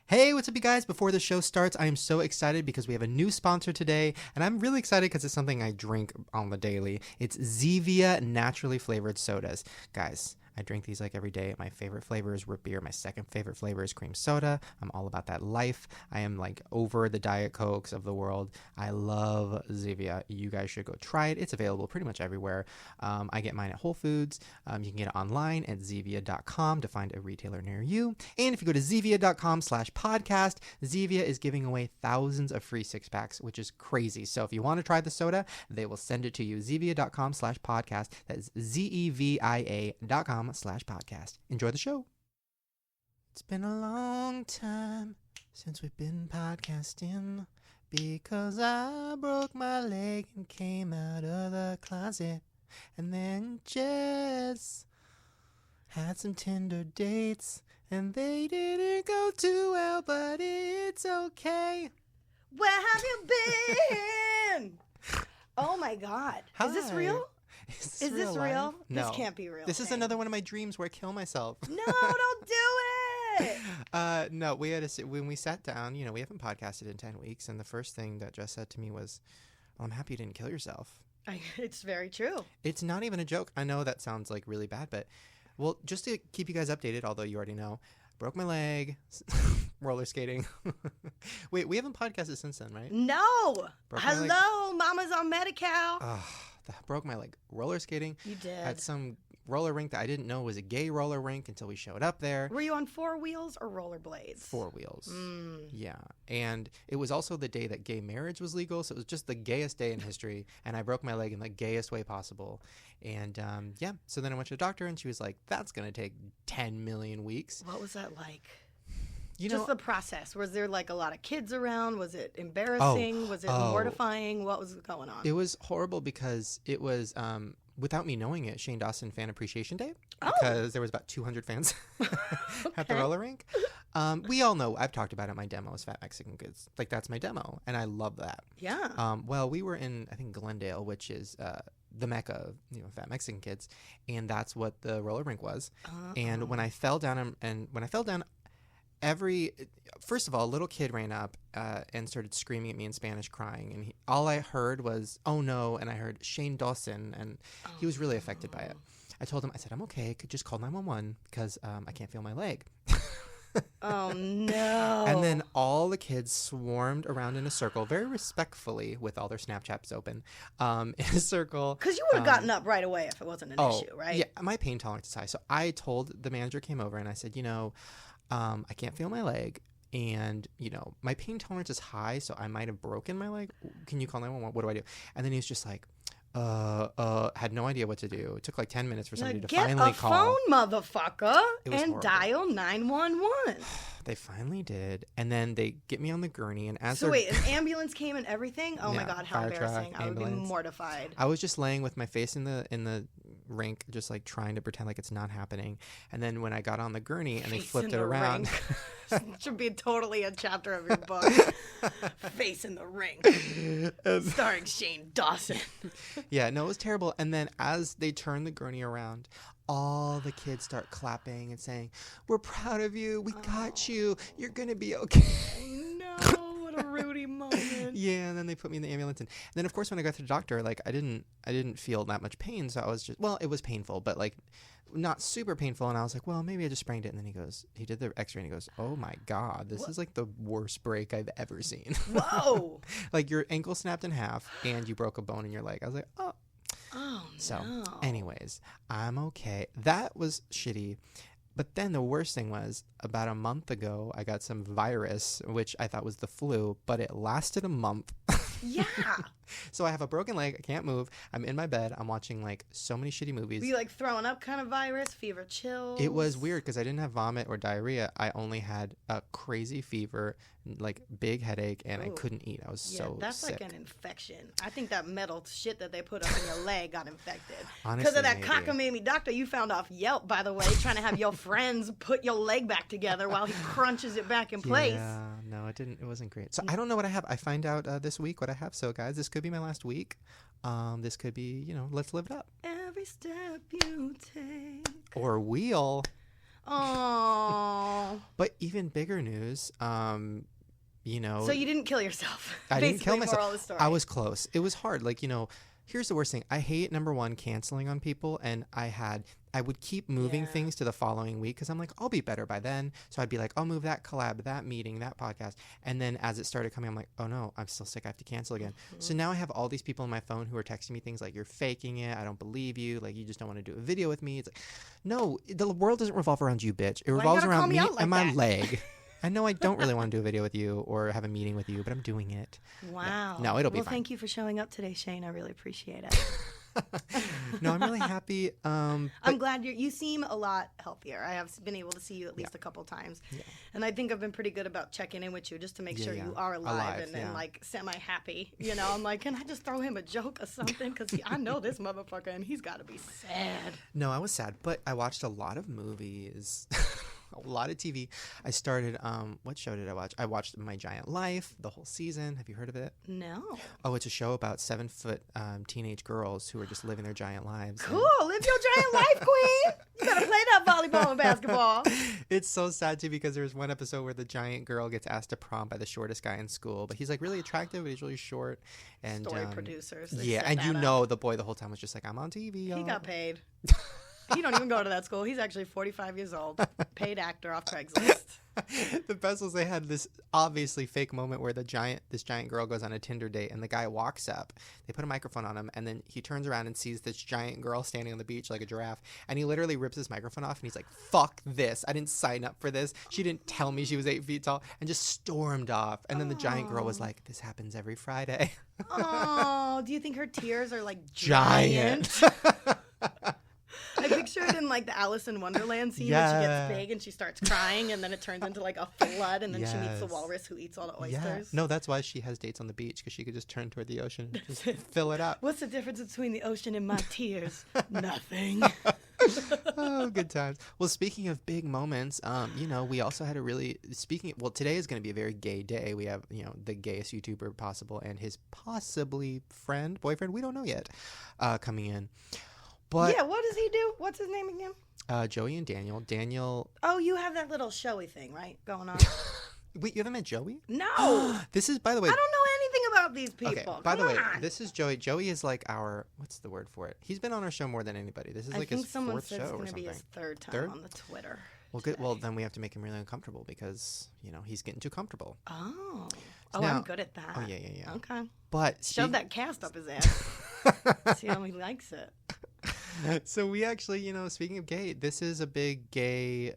Hey, what's up, you guys? Before the show starts, I am so excited because we have a new sponsor today, and I'm really excited because it's something I drink on the daily. It's Zevia naturally flavored sodas. Guys, I drink these like every day. My favorite flavor is root beer. My second favorite flavor is cream soda. I'm all about that life. I am like over the Diet Cokes of the world. I love Zevia. You guys should go try it. It's available pretty much everywhere. I get mine at Whole Foods. You can get it online at Zevia.com to find a retailer near you. And if you go to Zevia.com/podcast, Zevia is giving away thousands of free six-packs, which is crazy. So if you want to try the soda, they will send it to you. Zevia.com/podcast. That is Zevia.com/podcast. Enjoy the show. It's been a long time since we've been podcasting because I broke my leg and came out of the closet. And then Jess had some Tinder dates and they didn't go too well, but it's okay. Where have you been? Oh my God. Hi. Is this real? Is this real? No. This can't be real. This is another one of my dreams where I kill myself. No, don't do it. No, we had when we sat down, you know, we haven't podcasted in 10 weeks. And the first thing that Jess said to me was, well, I'm happy you didn't kill yourself. It's very true. It's not even a joke. I know that sounds like really bad, but well, just to keep you guys updated, although you already know, broke my leg, roller skating. Wait, we haven't podcasted since then, right? No. Hello, Mama's on Medi-Cal. Broke my leg roller skating. You did. At some roller rink that I didn't know was a gay roller rink until we showed up there. Were you on 4 wheels or rollerblades? 4 wheels. Yeah. And it was also the day that gay marriage was legal, so it was just the gayest day in history, and I broke my leg in the gayest way possible. And yeah, so then I went to the doctor and she was like, that's going to take 10 million weeks. What was that like? You just know, the process. Was there like a lot of kids around? Was it embarrassing? Was it mortifying? What was going on? It was horrible because it was, without me knowing it, Shane Dawson Fan Appreciation Day, because there was about 200 fans at the roller rink. We all know, I've talked about it, my demo is Fat Mexican Kids. Like, that's my demo, and I love that. Yeah. Well, we were in, I think, Glendale, which is the mecca of, you know, Fat Mexican Kids, and that's what the roller rink was. And when I fell down, first of all, a little kid ran up and started screaming at me in Spanish, crying, and all I heard was, oh no, and I heard Shane Dawson, and he was really affected by it. I told him, I said, I'm okay, could just call 911 because I can't feel my leg. Oh no. And then all the kids swarmed around in a circle, very respectfully, with all their Snapchats open, in a circle. Because you would have gotten up right away if it wasn't an issue, right? Yeah, my pain tolerance is high. So I told the manager, came over, and I said, you know, I can't feel my leg, and, you know, my pain tolerance is high, so I might have broken my leg. Can you call 911? What do I do? And then he was just like, had no idea what to do. It took like 10 minutes for somebody to finally call. Get a phone, motherfucker, and horrible. Dial 911. They finally did, and then they get me on the gurney, and wait, an ambulance came and everything? Oh yeah, my God, how embarrassing! Truck, I would be mortified. I was just laying with my face in the rink, just like trying to pretend like it's not happening. And then when I got on the gurney and they flipped it around, should be totally a chapter of your book. Face in the Ring, starring Shane Dawson. Yeah, no, it was terrible. And then as they turned the gurney around, all the kids start clapping and saying, "We're proud of you. We got you. You're gonna be okay." No, what a Rudy moment. Yeah, and then they put me in the ambulance, and then of course when I got to the doctor, like I didn't feel that much pain, so I was just, well, it was painful, but like not super painful, and I was like, well, maybe I just sprained it. And then he did the x-ray, and he goes, oh my God, this is like the worst break I've ever seen. Whoa. Like your ankle snapped in half and you broke a bone in your leg. I was like, oh. So anyways, I'm okay. That was shitty. But then the worst thing was, about a month ago, I got some virus, which I thought was the flu, but it lasted a month. Yeah. So I have a broken leg. I can't move. I'm in my bed. I'm watching like so many shitty movies. Were you like throwing up kind of virus, fever, chills? It was weird because I didn't have vomit or diarrhea. I only had a crazy fever, like big headache, and I couldn't eat. I was so that's sick. like an infection. I think that metal shit that they put up in your leg got infected. Honestly, because of that cockamamie doctor you found off Yelp, by the way, trying to have your friends put your leg back together while he crunches it back in place. Yeah, no, it didn't. It wasn't great. So I don't know what I have. I find out this week what I have. So guys, this could be my last week. This could be, let's live it up. Every step you take. Or we'll. Oh. But even bigger news, you know. So you didn't kill yourself. I didn't kill myself. Moral of the story. I was close. It was hard. Like, you know, here's the worst thing. I hate, number one, canceling on people. And I would keep moving things to the following week because I'm like, I'll be better by then. So I'd be like, I'll move that collab, that meeting, that podcast. And then as it started coming, I'm like, oh no, I'm still sick. I have to cancel again. So now I have all these people on my phone who are texting me things like, you're faking it. I don't believe you. Like, you just don't want to do a video with me. It's like, no, the world doesn't revolve around you, bitch. It revolves around me and my leg. I know I don't really want to do a video with you or have a meeting with you, but I'm doing it. Wow. No, it'll be fine. Well, thank you for showing up today, Shane. I really appreciate it. No, I'm really happy. I'm glad you seem a lot healthier. I have been able to see you at least a couple times. Yeah. And I think I've been pretty good about checking in with you just to make sure you are alive and like semi-happy. You know, I'm like, can I just throw him a joke or something? Because I know this motherfucker and he's got to be sad. No, I was sad, but I watched a lot of movies. A lot of TV. I started, what show did I watch? I watched My Giant Life, the whole season. Have you heard of it? No. Oh, it's a show about 7-foot teenage girls who are just living their giant lives. Cool. Live your giant life, queen. You better play that volleyball and basketball. It's so sad, too, because there's one episode where the giant girl gets asked to prom by the shortest guy in school. But he's, like, really attractive, but he's really short. And story producers. Yeah, and you know the boy the whole time was just like, I'm on TV, y'all. He got paid. He don't even go to that school. He's actually 45 years old. Paid actor off Craigslist. The best was they had this obviously fake moment where this giant girl goes on a Tinder date and the guy walks up. They put a microphone on him and then he turns around and sees this giant girl standing on the beach like a giraffe. And he literally rips his microphone off and he's like, fuck this. I didn't sign up for this. She didn't tell me she was 8 feet tall, and just stormed off. And then the giant girl was like, this happens every Friday. Oh, do you think her tears are like giant? I picture it in like the Alice in Wonderland scene when she gets big and she starts crying and then it turns into like a flood and then she meets the walrus who eats all the oysters. Yeah. No, that's why she has dates on the beach, because she could just turn toward the ocean and just fill it up. What's the difference between the ocean and my tears? Nothing. Oh, good times. Well, speaking of big moments, you know, we also had today is going to be a very gay day. We have, you know, the gayest YouTuber possible and his possibly boyfriend, we don't know yet, coming in. But yeah, what does he do? What's his name again? Joey and Daniel. Oh, you have that little showy thing, right, going on? Wait, you haven't met Joey? No. This is, by the way, I don't know anything about these people. Okay, by the way, this is Joey. Joey is like what's the word for it? He's been on our show more than anybody. This is like his fourth show or something. I think someone said it's going to be his third time on the Twitter. Well, good. Well, then we have to make him really uncomfortable because, you know, he's getting too comfortable. Oh. I'm good at that. Oh, yeah. Okay. But shove that cast up his ass. See how he likes it. So we actually, you know, speaking of gay, this is a big gay,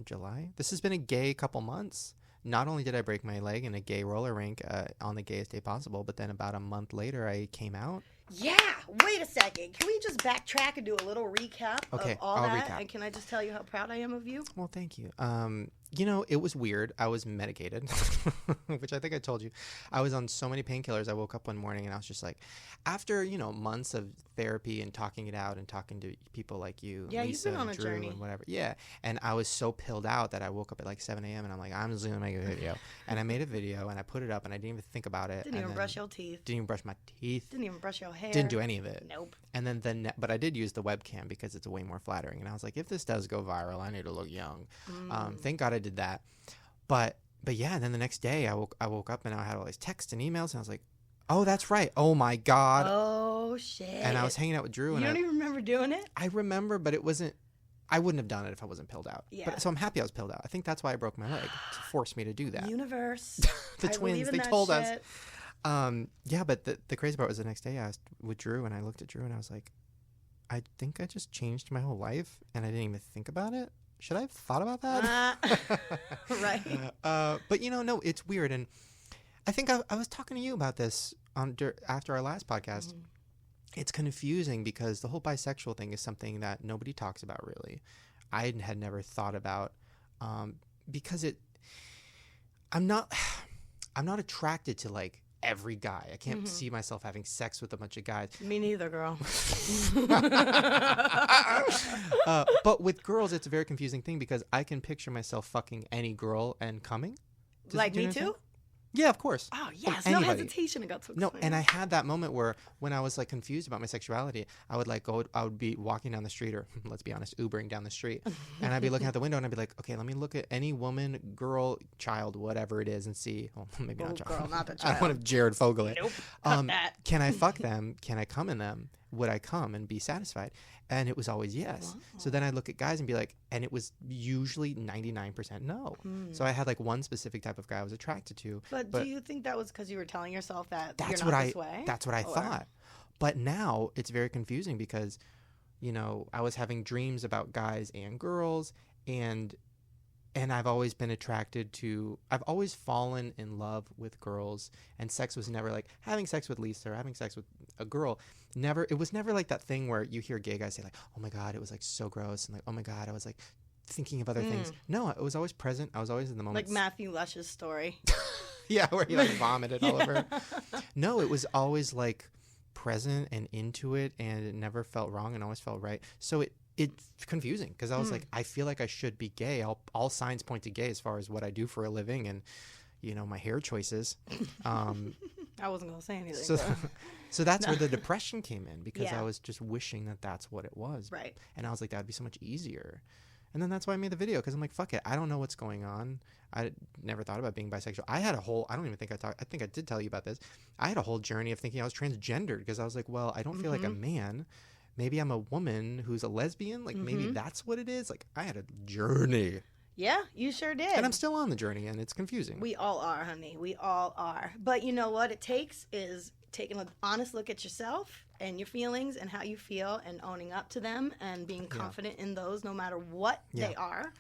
July? This has been a gay couple months. Not only did I break my leg in a gay roller rink on the gayest day possible, but then about a month later I came out. Yeah. Wait a second. Can we just backtrack and do a little recap of all that? Recap. And can I just tell you how proud I am of you? Well, thank you. You know, it was weird. I was medicated, which I think I told you. I was on so many painkillers. I woke up one morning and I was just like, after, you know, months of therapy and talking it out and talking to people like you, yeah, Lisa, you've been on and a Drew journey. And whatever. Yeah. And I was so pilled out that I woke up at like 7 a.m. and I'm like, I'm just going to make a video. And I made a video and I put it up and I didn't even think about it. Didn't even brush your teeth. Didn't even brush my teeth. Didn't even brush your hair. Didn't do any of it. Nope. And then but I did use the webcam because it's way more flattering. And I was like, if this does go viral, I need to look young. Thank God I did that. But yeah, and then the next day I woke up and I had all these texts and emails and I was like, oh, that's right. Oh my God. Oh shit. And I was hanging out with Drew. You don't even remember doing it? I remember, but I wouldn't have done it if I wasn't pilled out. Yeah. So I'm happy I was pilled out. I think that's why I broke my leg, to force me to do that. Universe. The twins, they told us. Yeah, but the crazy part was the next day I was with Drew and I looked at Drew and I was like, I think I just changed my whole life and I didn't even think about it. Should I have thought about that? Right. But, you know, no, it's weird. And I think I was talking to you about this after our last podcast. Mm-hmm. It's confusing because the whole bisexual thing is something that nobody talks about, really. I had never thought about because I'm not attracted to, like, every guy. I can't see myself having sex with a bunch of guys. Me neither, girl. But with girls, it's a very confusing thing because I can picture myself fucking any girl and coming. Like me too? Yeah, of course. Oh, yes. No hesitation. I got so excited. No, and I had that moment where when I was like confused about my sexuality, I would be walking down the street, or let's be honest, Ubering down the street, and I'd be looking out the window and I'd be like, okay, let me look at any woman, girl, child, whatever it is, and see. Oh, maybe not child. Girl, not the child. I don't want to Jared Fogle it. Nope. Cut that. Can I fuck them? Can I come in them? Would I come and be satisfied? And it was always yes. Wow. So then I'd look at guys and be like, and it was usually 99% no. So I had like one specific type of guy I was attracted to. But do you think that was because you were telling yourself that you're not this way? That's what I thought. But now it's very confusing because, you know, I was having dreams about guys and girls, and I've always been I've always fallen in love with girls, and sex was never like having sex with Lisa or having sex with a girl. It was never like that thing where you hear gay guys say like, oh my God, it was like so gross. And like, oh my God, I was like thinking of other things. No, it was always present. I was always in the moment. Like Matthew Lush's story. Yeah, where he like vomited all over. No, it was always like present and into it, and it never felt wrong and always felt right. So it's confusing because I was like, I feel like I should be gay. All signs point to gay as far as what I do for a living and, you know, my hair choices. I wasn't going to say anything. So that's where the depression came in, because I was just wishing that that's what it was. Right. And I was like, that would be so much easier. And then that's why I made the video, because I'm like, fuck it. I don't know what's going on. I never thought about being bisexual. I had a whole, I don't even think I think I did tell you about this. I had a whole journey of thinking I was transgendered, because I was like, well, I don't feel like a man. Maybe I'm a woman who's a lesbian. Like, maybe that's what it is. Like, I had a journey. Yeah, you sure did. And I'm still on the journey, and it's confusing. We all are, honey. We all are. But you know what it takes is taking an honest look at yourself and your feelings and how you feel, and owning up to them and being confident in those no matter what they are.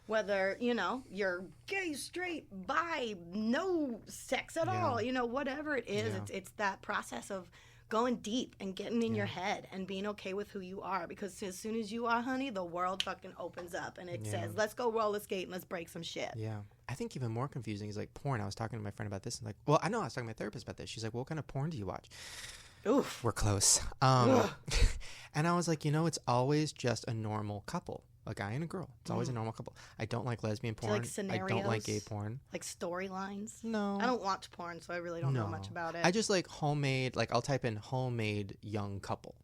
Whether, you know, you're gay, straight, bi, no sex at all, you know, whatever it is, it's that process of going deep and getting in your head and being okay with who you are, because as soon as you are, honey, the world fucking opens up and it says, let's go roller skate and let's break some shit. Yeah. I think even more confusing is like porn. I was talking to my friend about this, and like, well, I know I was talking to my therapist about this. She's like, what kind of porn do you watch? Oof. We're close. And I was like, you know, it's always just a normal couple. A guy and a girl. It's always a normal couple. I don't like lesbian porn. Like scenarios? I don't like gay porn. Like storylines? No. I don't watch porn, so I really don't know much about it. I just like homemade, like I'll type in homemade young couple.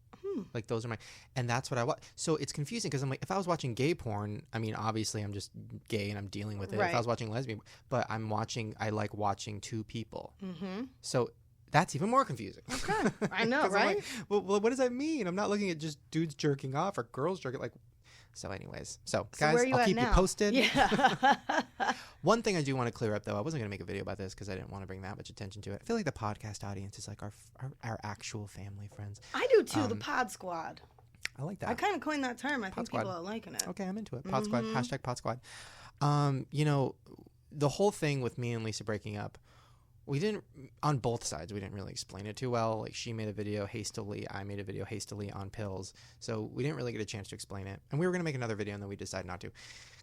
Like those are my, and that's what I watch. So it's confusing because I'm like, if I was watching gay porn, I mean, obviously I'm just gay and I'm dealing with it. Right. If I was watching lesbian, but I like watching two people. So that's even more confusing. Okay. I know, right? Like, well, what does that mean? I'm not looking at just dudes jerking off or girls jerking. Like, so anyways, guys, I'll keep you posted. Yeah. One thing I do want to clear up, though, I wasn't going to make a video about this because I didn't want to bring that much attention to it. I feel like the podcast audience is like our actual family friends. I do too. The Pod Squad. I like that. I kind of coined that term. I Pod think Squad. people are liking it. Okay, I'm into it. Pod Squad. Hashtag Pod Squad. You know, the whole thing with me and Lisa breaking up, on both sides, we didn't really explain it too well. Like, she made a video hastily, I made a video hastily on pills. So we didn't really get a chance to explain it. And we were going to make another video, and then we decided not to.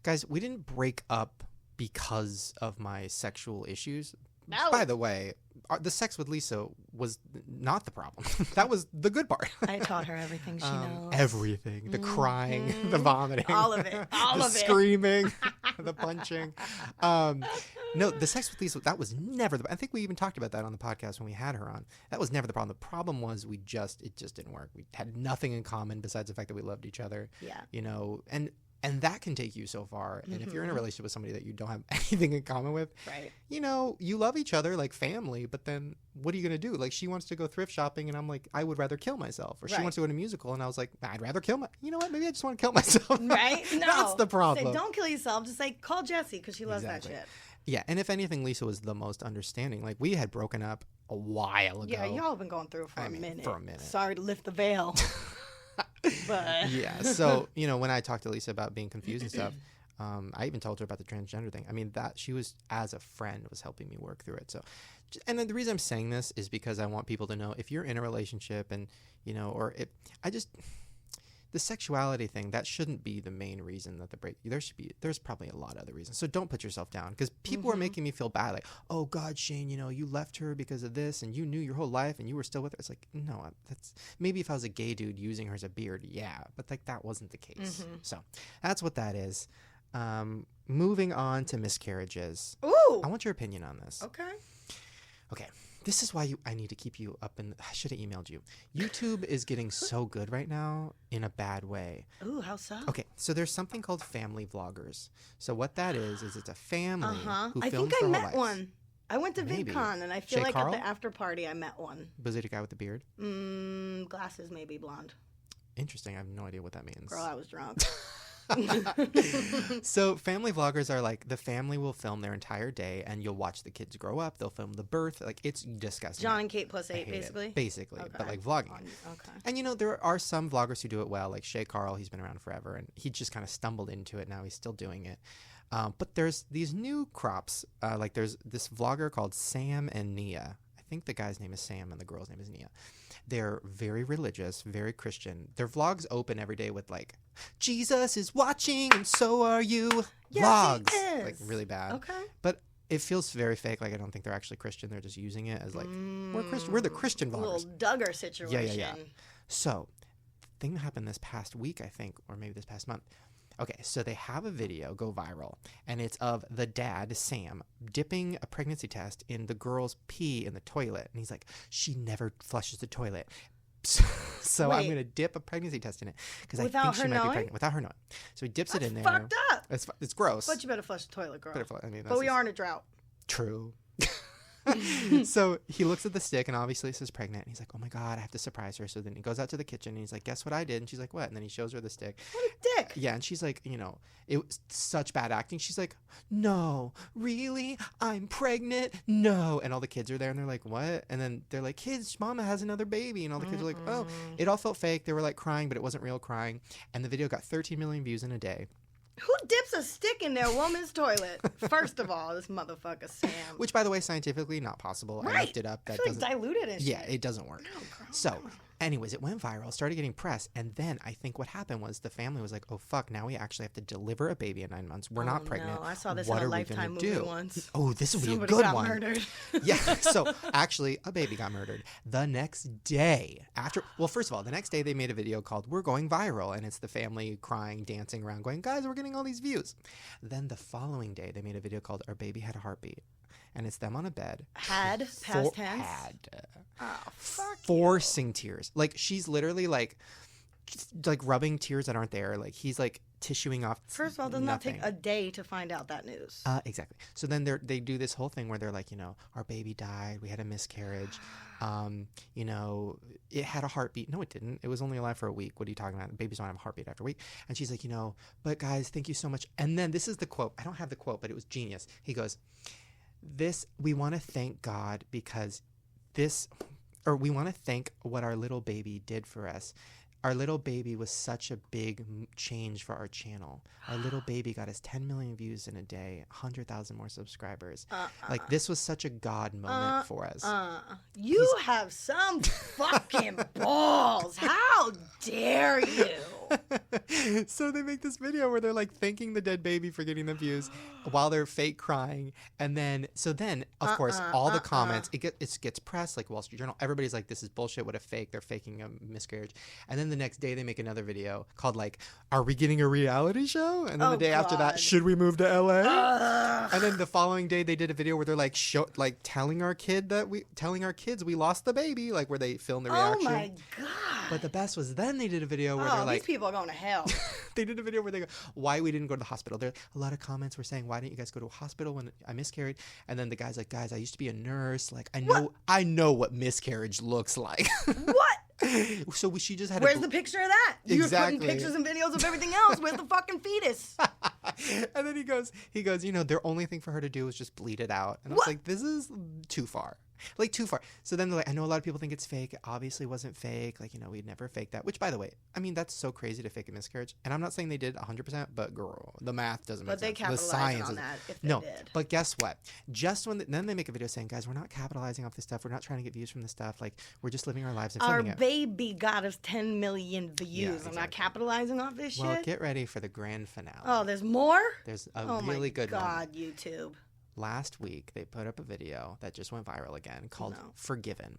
Guys, we didn't break up because of my sexual issues. No. By the way, the sex with Lisa was not the problem. That was the good part. I taught her everything she knows. Everything. The crying, the vomiting. All of it. All of it. The screaming, the punching. No, the sex with Lisa, that was never I think we even talked about that on the podcast when we had her on. That was never the problem. The problem was it just didn't work. We had nothing in common besides the fact that we loved each other. Yeah. You know, and that can take you so far. And if you're in a relationship with somebody that you don't have anything in common with, right? You know, you love each other like family, but then what are you going to do? Like, she wants to go thrift shopping, and I'm like, I would rather kill myself. Or she wants to go to a musical, and I was like, I'd rather kill you know what? Maybe I just want to kill myself. Right? No. That's the problem. Say, don't kill yourself. Just say, call Jessie, because she loves that shit. Yeah, and if anything, Lisa was the most understanding. Like, we had broken up a while ago. Yeah, y'all have been going through it for a minute. For a minute. Sorry to lift the veil. But yeah, so, you know, when I talked to Lisa about being confused and stuff, I even told her about the transgender thing. I mean, that she was, as a friend, was helping me work through it. So, and the reason I'm saying this is because I want people to know, if you're in a relationship and, you know, the sexuality thing, that shouldn't be the main reason that the break. There's probably a lot of other reasons. So don't put yourself down, because people are making me feel bad. Like, oh God, Shane, you know, you left her because of this, and you knew your whole life, and you were still with her. It's like, no, that's maybe if I was a gay dude using her as a beard, yeah, but like that wasn't the case. So that's what that is. Moving on to miscarriages. Ooh, I want your opinion on this. Okay. Okay. This is why I need to keep you up in. I should have emailed you. YouTube is getting so good right now in a bad way. Ooh, how so? Okay, so there's something called family vloggers. So what that is it's a family who I films think I their met whole lives. one. I went to VidCon, and I feel Shay like Carl? at the after party I met one. Was it a guy with the beard? Glasses, maybe blonde. Interesting. I have no idea what that means. Girl, I was drunk. So family vloggers are like the family will film their entire day and you'll watch the kids grow up. They'll film the birth. Like it's disgusting. John and Kate plus 8 basically. Basically, okay. but like vlogging. Okay. And there are some vloggers who do it well, like Shay Carl. He's been around forever and he just kind of stumbled into it. Now he's still doing it. But there's these new crops. Like there's this vlogger called Sam and Nia. I think the guy's name is Sam and the girl's name is Nia. They're very religious, very Christian. Their vlogs open every day with like, Jesus is watching and so are you. Yes, vlogs. he is. Like really bad. Okay. But it feels very fake. Like I don't think they're actually Christian. They're just using it as like, we're Christian. We're the Christian A vloggers. little Duggar situation. Yeah. So, the thing that happened this past week, I think, or maybe this past month. Okay, so they have a video go viral, and it's of the dad, Sam, dipping a pregnancy test in the girl's pee in the toilet. And he's like, she never flushes the toilet. So I'm going to dip a pregnancy test in it because I think she might be pregnant without her knowing. So he dips it in there. Fucked up. It's gross. But you better flush the toilet, girl. But we are in a drought. True. So he looks at the stick and obviously it says pregnant. And he's like, oh my God, I have to surprise her. So then he goes out to the kitchen and he's like, guess what I did? And she's like, what? And then he shows her the stick. What a dick. Yeah. And she's like, it was such bad acting. She's like, no, really? I'm pregnant? No. And all the kids are there and they're like, what? And then they're like, kids, mama has another baby. And all the kids are like, oh, it all felt fake. They were like crying, but it wasn't real crying. And the video got 13 million views in a day. Who dips a stick in their woman's toilet? First of all, this motherfucker Sam. Which, by the way, scientifically not possible. Right. I looked it up. That doesn't diluted and shit. Yeah, it doesn't work. No, girl, so, anyways, it went viral, started getting press, and then I think what happened was the family was like, "Oh fuck! Now we actually have to deliver a baby at 9 months. We're not pregnant. No, I saw this what in a are Lifetime we gonna movie do? once. Oh, this would be Somebody a good got one. Murdered. Yeah. So actually, a baby got murdered the next day after. Well, first of all, the next day they made a video called "We're Going Viral," and it's the family crying, dancing around, going, "Guys, we're getting all these views." Then the following day they made a video called "Our Baby Had a Heartbeat." And it's them on a bed. Had? Past tense? Had. Oh, fuck forcing tears. Like, she's literally, like rubbing tears that aren't there. Like, he's, like, tissuing off First of all, it does not take a day to find out that news. Exactly. So then they do this whole thing where they're like, our baby died. We had a miscarriage. It had a heartbeat. No, it didn't. It was only alive for a week. What are you talking about? Babies don't have a heartbeat after a week. And she's like, but guys, thank you so much. And then this is the quote. I don't have the quote, but it was genius. He goes, we want to thank God because we want to thank what our little baby did for us. Our little baby was such a big change for our channel. Our little baby got us 10 million views in a day, 100,000 more subscribers. Like, this was such a God moment for us. You have some fucking balls. How dare you? So they make this video where they're like thanking the dead baby for getting the views while they're fake crying. And then, of course, all the comments, it gets pressed, like Wall Street Journal. Everybody's like, this is bullshit. What a fake. They're faking a miscarriage. And then the next day they make another video called like, are we getting a reality show? And then the day after that, should we move to LA? And then the following day they did a video where they're like, telling our kids we lost the baby, like where they filmed the reaction. Oh my God. But the best was then they did a video where they're like, these people are going to hell. They did a video where they go, why we didn't go to the hospital. There a lot of comments were saying, why didn't you guys go to a hospital when I miscarried? And then the guy's like, guys, I used to be a nurse. Like, I know what miscarriage looks like. What? So she just had. Where's the picture of that? Exactly. You're putting pictures and videos of everything else. Where's the fucking fetus? And then he goes, their only thing for her to do was just bleed it out. And I was like, this is too far. Like, too far. So then they're like, I know a lot of people think it's fake. It obviously wasn't fake. Like, we'd never fake that. Which, by the way, I mean, that's so crazy to fake a miscarriage. And I'm not saying they did 100%, but girl, the math doesn't make sense. But they capitalized on that if they did. But guess what? Just when then they make a video saying, guys, we're not capitalizing off this stuff. We're not trying to get views from this stuff. Like, we're just living our lives and filming it. Our baby got us 10 million views. Yeah, exactly. I'm not capitalizing off this shit. Well, get ready for the grand finale. Oh, there's more? There's a really good one. Oh my God, YouTube. Last week, they put up a video that just went viral again called Forgiven.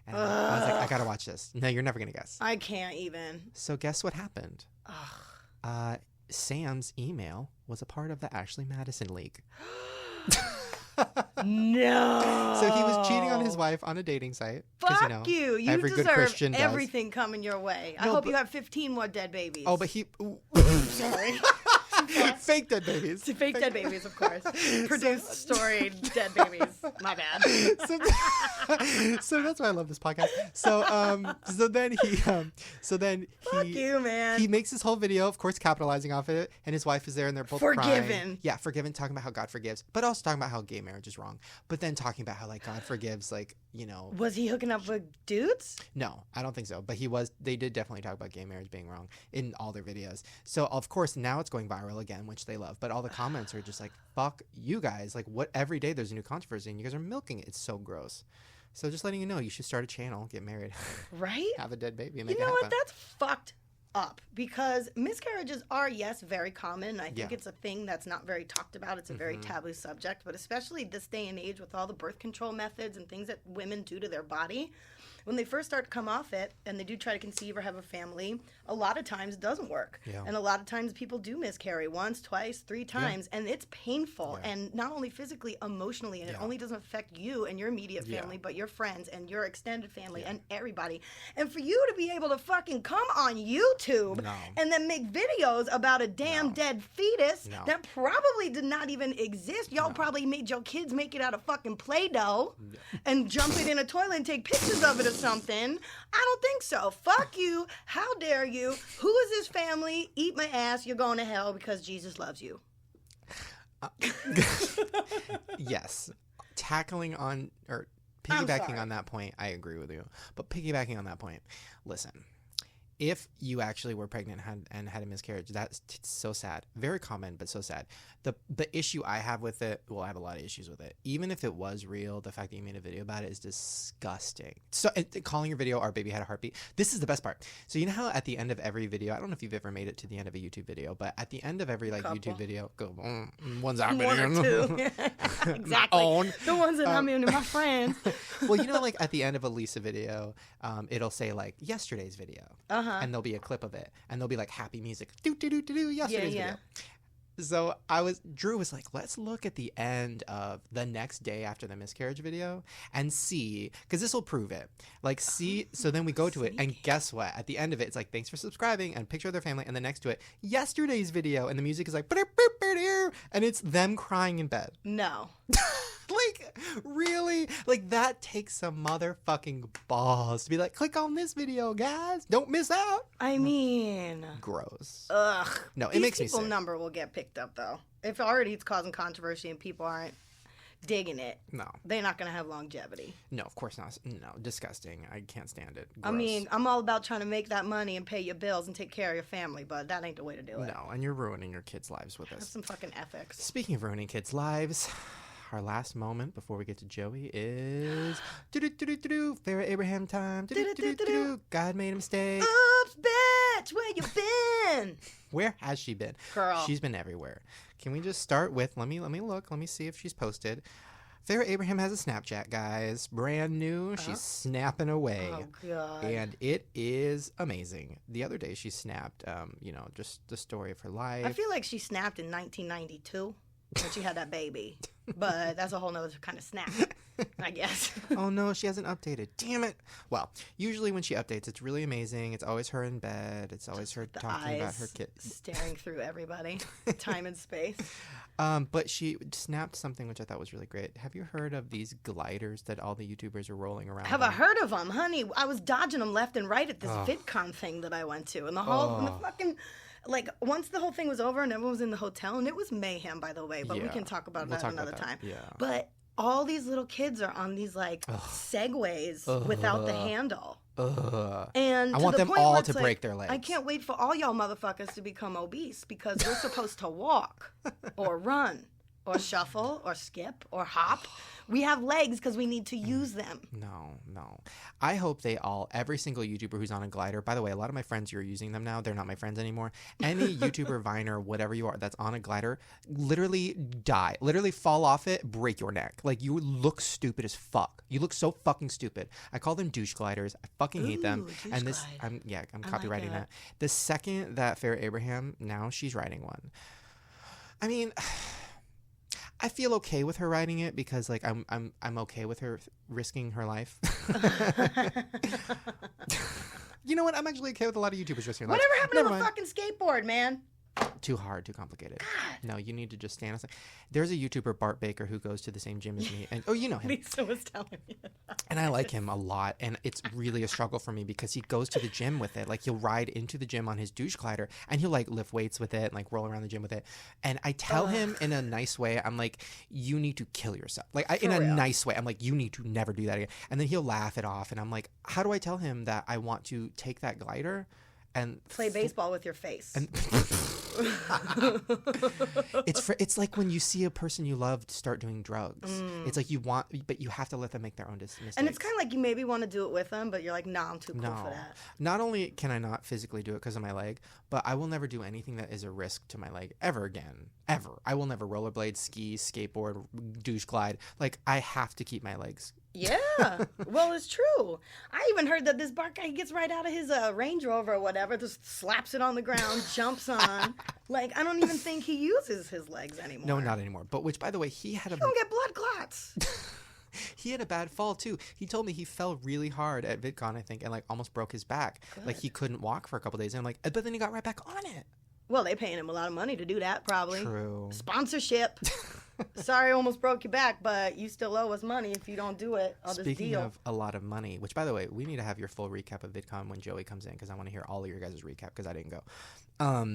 And I was like, I gotta watch this. No, you're never gonna guess. I can't even. So guess what happened? Sam's email was a part of the Ashley Madison leak. No. So he was cheating wife on a dating site. Fuck you. You every deserve good Christian does. everything coming your way. I hope you have 15 more dead babies. Oh, but he... Sorry. Fake dead babies. Fake dead babies, of course. Produced, story, dead babies. My bad. So that's why I love this podcast. So then he Fuck you, man. He makes this whole video, of course, capitalizing off of it, and his wife is there, and they're both forgiven. Crying. Yeah, forgiven, talking about how God forgives, but also talking about how gay marriage is wrong. But then talking about how like God forgives, like, you know. Was he hooking up with dudes? No, I don't think so. But he was. They did definitely talk about gay marriage being wrong in all their videos. So of course now it's going viral again, which they love. But all the comments are just like, "Fuck you guys!" Like, what? Every day there's a new controversy, and you guys are milking it. It's so gross. So just letting you know, you should start a channel, get married, right? Have a dead baby, and make you know it happen. what? That's fucked up, because miscarriages are, yes, very common. I think it's a thing that's not very talked about. It's a very taboo subject, but especially this day and age with all the birth control methods and things that women do to their body, when they first start to come off it and they do try to conceive or have a family, a lot of times it doesn't work. Yeah. And a lot of times people do miscarry once, twice, 3 times, and it's painful. Yeah. And not only physically, emotionally, and it only doesn't affect you and your immediate family, but your friends and your extended family and everybody. And for you to be able to fucking come on YouTube and then make videos about a damn dead fetus that probably did not even exist. Y'all probably made your kids make it out of fucking Play-Doh and jump it in a toilet and take pictures of it or something. I don't think so. Fuck you. How dare you? Who is this family? Eat my ass. You're going to hell because Jesus loves you. Yes. Tackling on, or piggybacking on that point, I agree with you. But piggybacking on that point, listen. If you actually were pregnant and had a miscarriage, that's so sad. Very common, but so sad. The issue I have with it, well, I have a lot of issues with it. Even if it was real, the fact that you made a video about it is disgusting. So calling your video "Our Baby Had a Heartbeat." This is the best part. So you know how at the end of every video, I don't know if you've ever made it to the end of a YouTube video, but at the end of every YouTube video, one's happening. 1 or 2. Exactly. The ones that I'm in my friends. Well, you know, like at the end of a Lisa video, it'll say like yesterday's video. And there'll be a clip of it, and there'll be like happy music. Yesterday's video. So Drew was like, let's look at the end of the next day after the miscarriage video and see, because this will prove it. Like, see, so then we go to it, and guess what? At the end of it, it's like, thanks for subscribing, and picture of their family, and then next to it, yesterday's video, and the music is like, and it's them crying in bed. No. Like, really? Like, that takes some motherfucking balls to be like, click on this video, guys. Don't miss out. I mean. Gross. Ugh. No, it makes me sick. These people's number will get picked up, though. If already it's causing controversy and people aren't digging it, they're not going to have longevity. No, of course not. No, disgusting. I can't stand it. Gross. I mean, I'm all about trying to make that money and pay your bills and take care of your family, but that ain't the way to do it. No, and you're ruining your kids' lives with this. Have some fucking ethics. Speaking of ruining kids' lives, our last moment before we get to Joey is Farrah Abraham time. God made a mistake. Oops, bitch, where you been? Where has she been? Girl. She's been everywhere. Can we just start with, let me look. Let me see if she's posted. Farrah Abraham has a Snapchat, guys. Brand new. She's snapping away. Oh, God. And it is amazing. The other day she snapped, just the story of her life. I feel like she snapped in 1992 when she had that baby. But that's a whole nother kind of snap, I guess. Oh, no, she hasn't updated. Damn it. Well, usually when she updates, it's really amazing. It's always her in bed. It's always her talking about her kid. Staring through everybody. Time and space. But she snapped something which I thought was really great. Have you heard of these gliders that all the YouTubers are rolling around? Have I heard of them, honey? I was dodging them left and right at this VidCon thing that I went to. And the fucking... Like, once the whole thing was over and everyone was in the hotel, and it was mayhem, by the way, but we can talk about that another time. Yeah. But all these little kids are on these, like, segways without the handle. And I want them all to break their legs. I can't wait for all y'all motherfuckers to become obese because we're supposed to walk or run or shuffle or skip or hop. We have legs because we need to use them. No. I hope every single YouTuber who's on a glider, by the way, a lot of my friends who are using them now, they're not my friends anymore. Any YouTuber, Viner, whatever you are, that's on a glider, literally die. Literally fall off it, break your neck. Like, you look stupid as fuck. You look so fucking stupid. I call them douche gliders. I fucking hate them. And this, I'm copywriting that. The second that Farrah Abraham, now she's riding one. I mean... I feel okay with her writing it because like I'm okay with her risking her life. You know what? I'm actually okay with a lot of YouTubers risking their lives. Whatever happened to the fucking skateboard, man? Too hard, too complicated. God. No, you need to just stand aside. There's a YouTuber, Bart Baker, who goes to the same gym as me. And you know him. Lisa was telling me. And I like him a lot. And it's really a struggle for me because he goes to the gym with it. Like, he'll ride into the gym on his douche glider and he'll like lift weights with it and like roll around the gym with it. And I tell him in a nice way, I'm like, you need to kill yourself. Like, in a nice way, I'm like, you need to never do that again. And then he'll laugh it off. And I'm like, how do I tell him that I want to take that glider and play baseball with your face? And it's like when you see a person you love start doing drugs. It's like but you have to let them make their own mistakes. And it's kind of like you maybe want to do it with them, but you're like, nah, I'm too cool for that. Not only can I not physically do it because of my leg, but I will never do anything that is a risk to my leg ever again. Ever. I will never rollerblade, ski, skateboard, douche glide. Like, I have to keep my legs. Yeah. Well, it's true. I even heard that this Bart guy gets right out of his Range Rover or whatever, just slaps it on the ground, jumps on. Like, I don't even think he uses his legs anymore. No, not anymore. But which, by the way, he had You don't get blood clots. He had a bad fall too. He told me he fell really hard at VidCon, I think, and like almost broke his back. Good. Like, he couldn't walk for a couple days. And I'm like, but then he got right back on it. Well, they paying him a lot of money to do that, probably. True. Sponsorship. Sorry, I almost broke your back, but you still owe us money if you don't do it. Speaking of a lot of money, which, by the way, we need to have your full recap of VidCon when Joey comes in because I want to hear all of your guys' recap because I didn't go.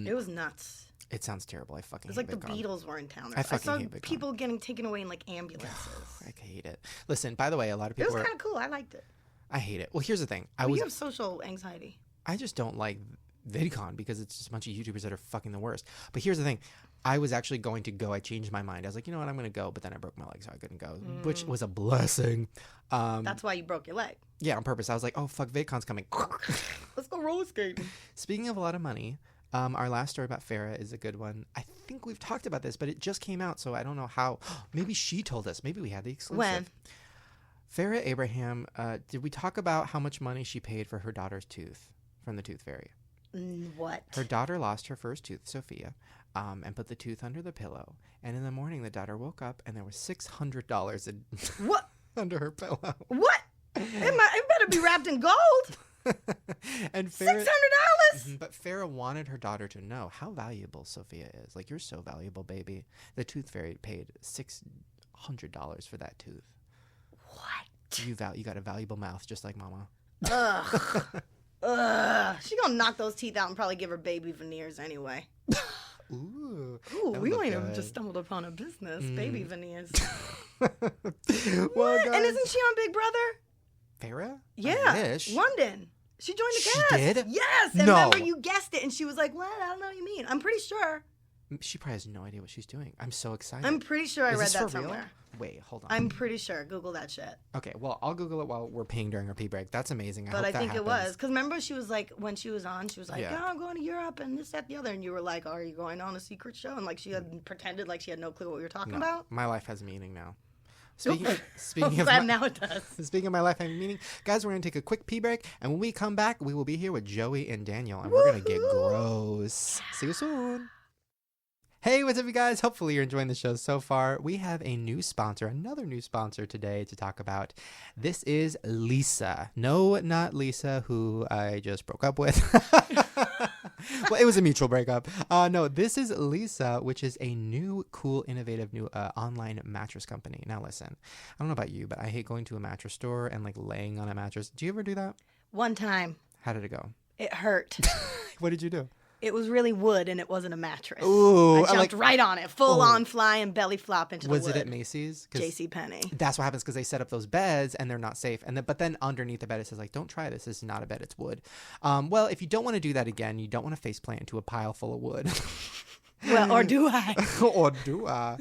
It was nuts. It sounds terrible. I fucking hate VidCon. It's like VidCon. The Beatles were in town. I saw hate VidCon. People getting taken away in like ambulances. I hate it. Listen, by the way, a lot of people. It was kind of cool. I liked it. I hate it. Well, here's the thing. You have social anxiety. I just don't like VidCon because it's just a bunch of YouTubers that are fucking the worst. But here's the thing. I was actually going to go. I changed my mind. I was like, you know what? I'm going to go. But then I broke my leg, so I couldn't go, which was a blessing. That's why you broke your leg. Yeah, on purpose. I was like, oh, fuck, VidCon's coming. Let's go roller skating. Speaking of a lot of money, our last story about Farrah is a good one. I think we've talked about this, but it just came out, so I don't know how. Maybe she told us. Maybe we had the exclusive. When? Farrah Abraham, did we talk about how much money she paid for her daughter's tooth from the Tooth Fairy? What? Her daughter lost her first tooth, Sophia, and put the tooth under the pillow. And in the morning, the daughter woke up, and there was $600 what? under her pillow. What? It better be wrapped in gold. And Farrah, $600. But Farrah wanted her daughter to know how valuable Sophia is. Like, you're so valuable, baby. The Tooth Fairy paid $600 for that tooth. What? You got a valuable mouth, just like Mama. Ugh. Ugh. She gonna knock those teeth out and probably give her baby veneers anyway. Ooh, we might have just stumbled upon a business. Baby veneers. Well, what? guys, And isn't she on Big Brother? Farrah? Yeah. London. She joined the cast. She did? Yes. And No. remember, you guessed it. And she was like, what? I don't know what you mean. I'm pretty sure. She probably has no idea what she's doing. I'm so excited. I'm pretty sure I Is read this that for somewhere. real? Wait, hold on. I'm pretty sure. Google that shit. Okay, well, I'll Google it while we're peeing during our pee break. That's amazing. But hope I think that it happens. was. Because remember, she was like, when she was on, she was like, Yeah. oh, I'm going to Europe and this, that, the other. And you were like, are you going on a secret show? And like, she had pretended like she had no clue what we were talking about. My life has meaning now. Speaking of now it does. Speaking of my life having meaning, guys, we're going to take a quick pee break. And when we come back, we will be here with Joey and Daniel. And we're going to get gross. See you soon. Hey, what's up, you guys? Hopefully you're enjoying the show so far. We have another new sponsor today to talk about. This is Lisa. No, not Lisa, who I just broke up with. Well, it was a mutual breakup. No, this is Lisa, which is a new, cool, innovative new online mattress company. Now, listen, I don't know about you, but I hate going to a mattress store and like laying on a mattress. Do you ever do that? One time. How did it go? It hurt. What did you do? It was really wood and it wasn't a mattress. Ooh, I jumped right on it, full on fly and belly flop into the wood. Was it at Macy's? JCPenney. That's what happens because they set up those beds and they're not safe. But then underneath the bed it says like, don't try this. This is not a bed. It's wood. Well, if you don't want to do that again, you don't want to face plant into a pile full of wood. Well, or do I? Or do I?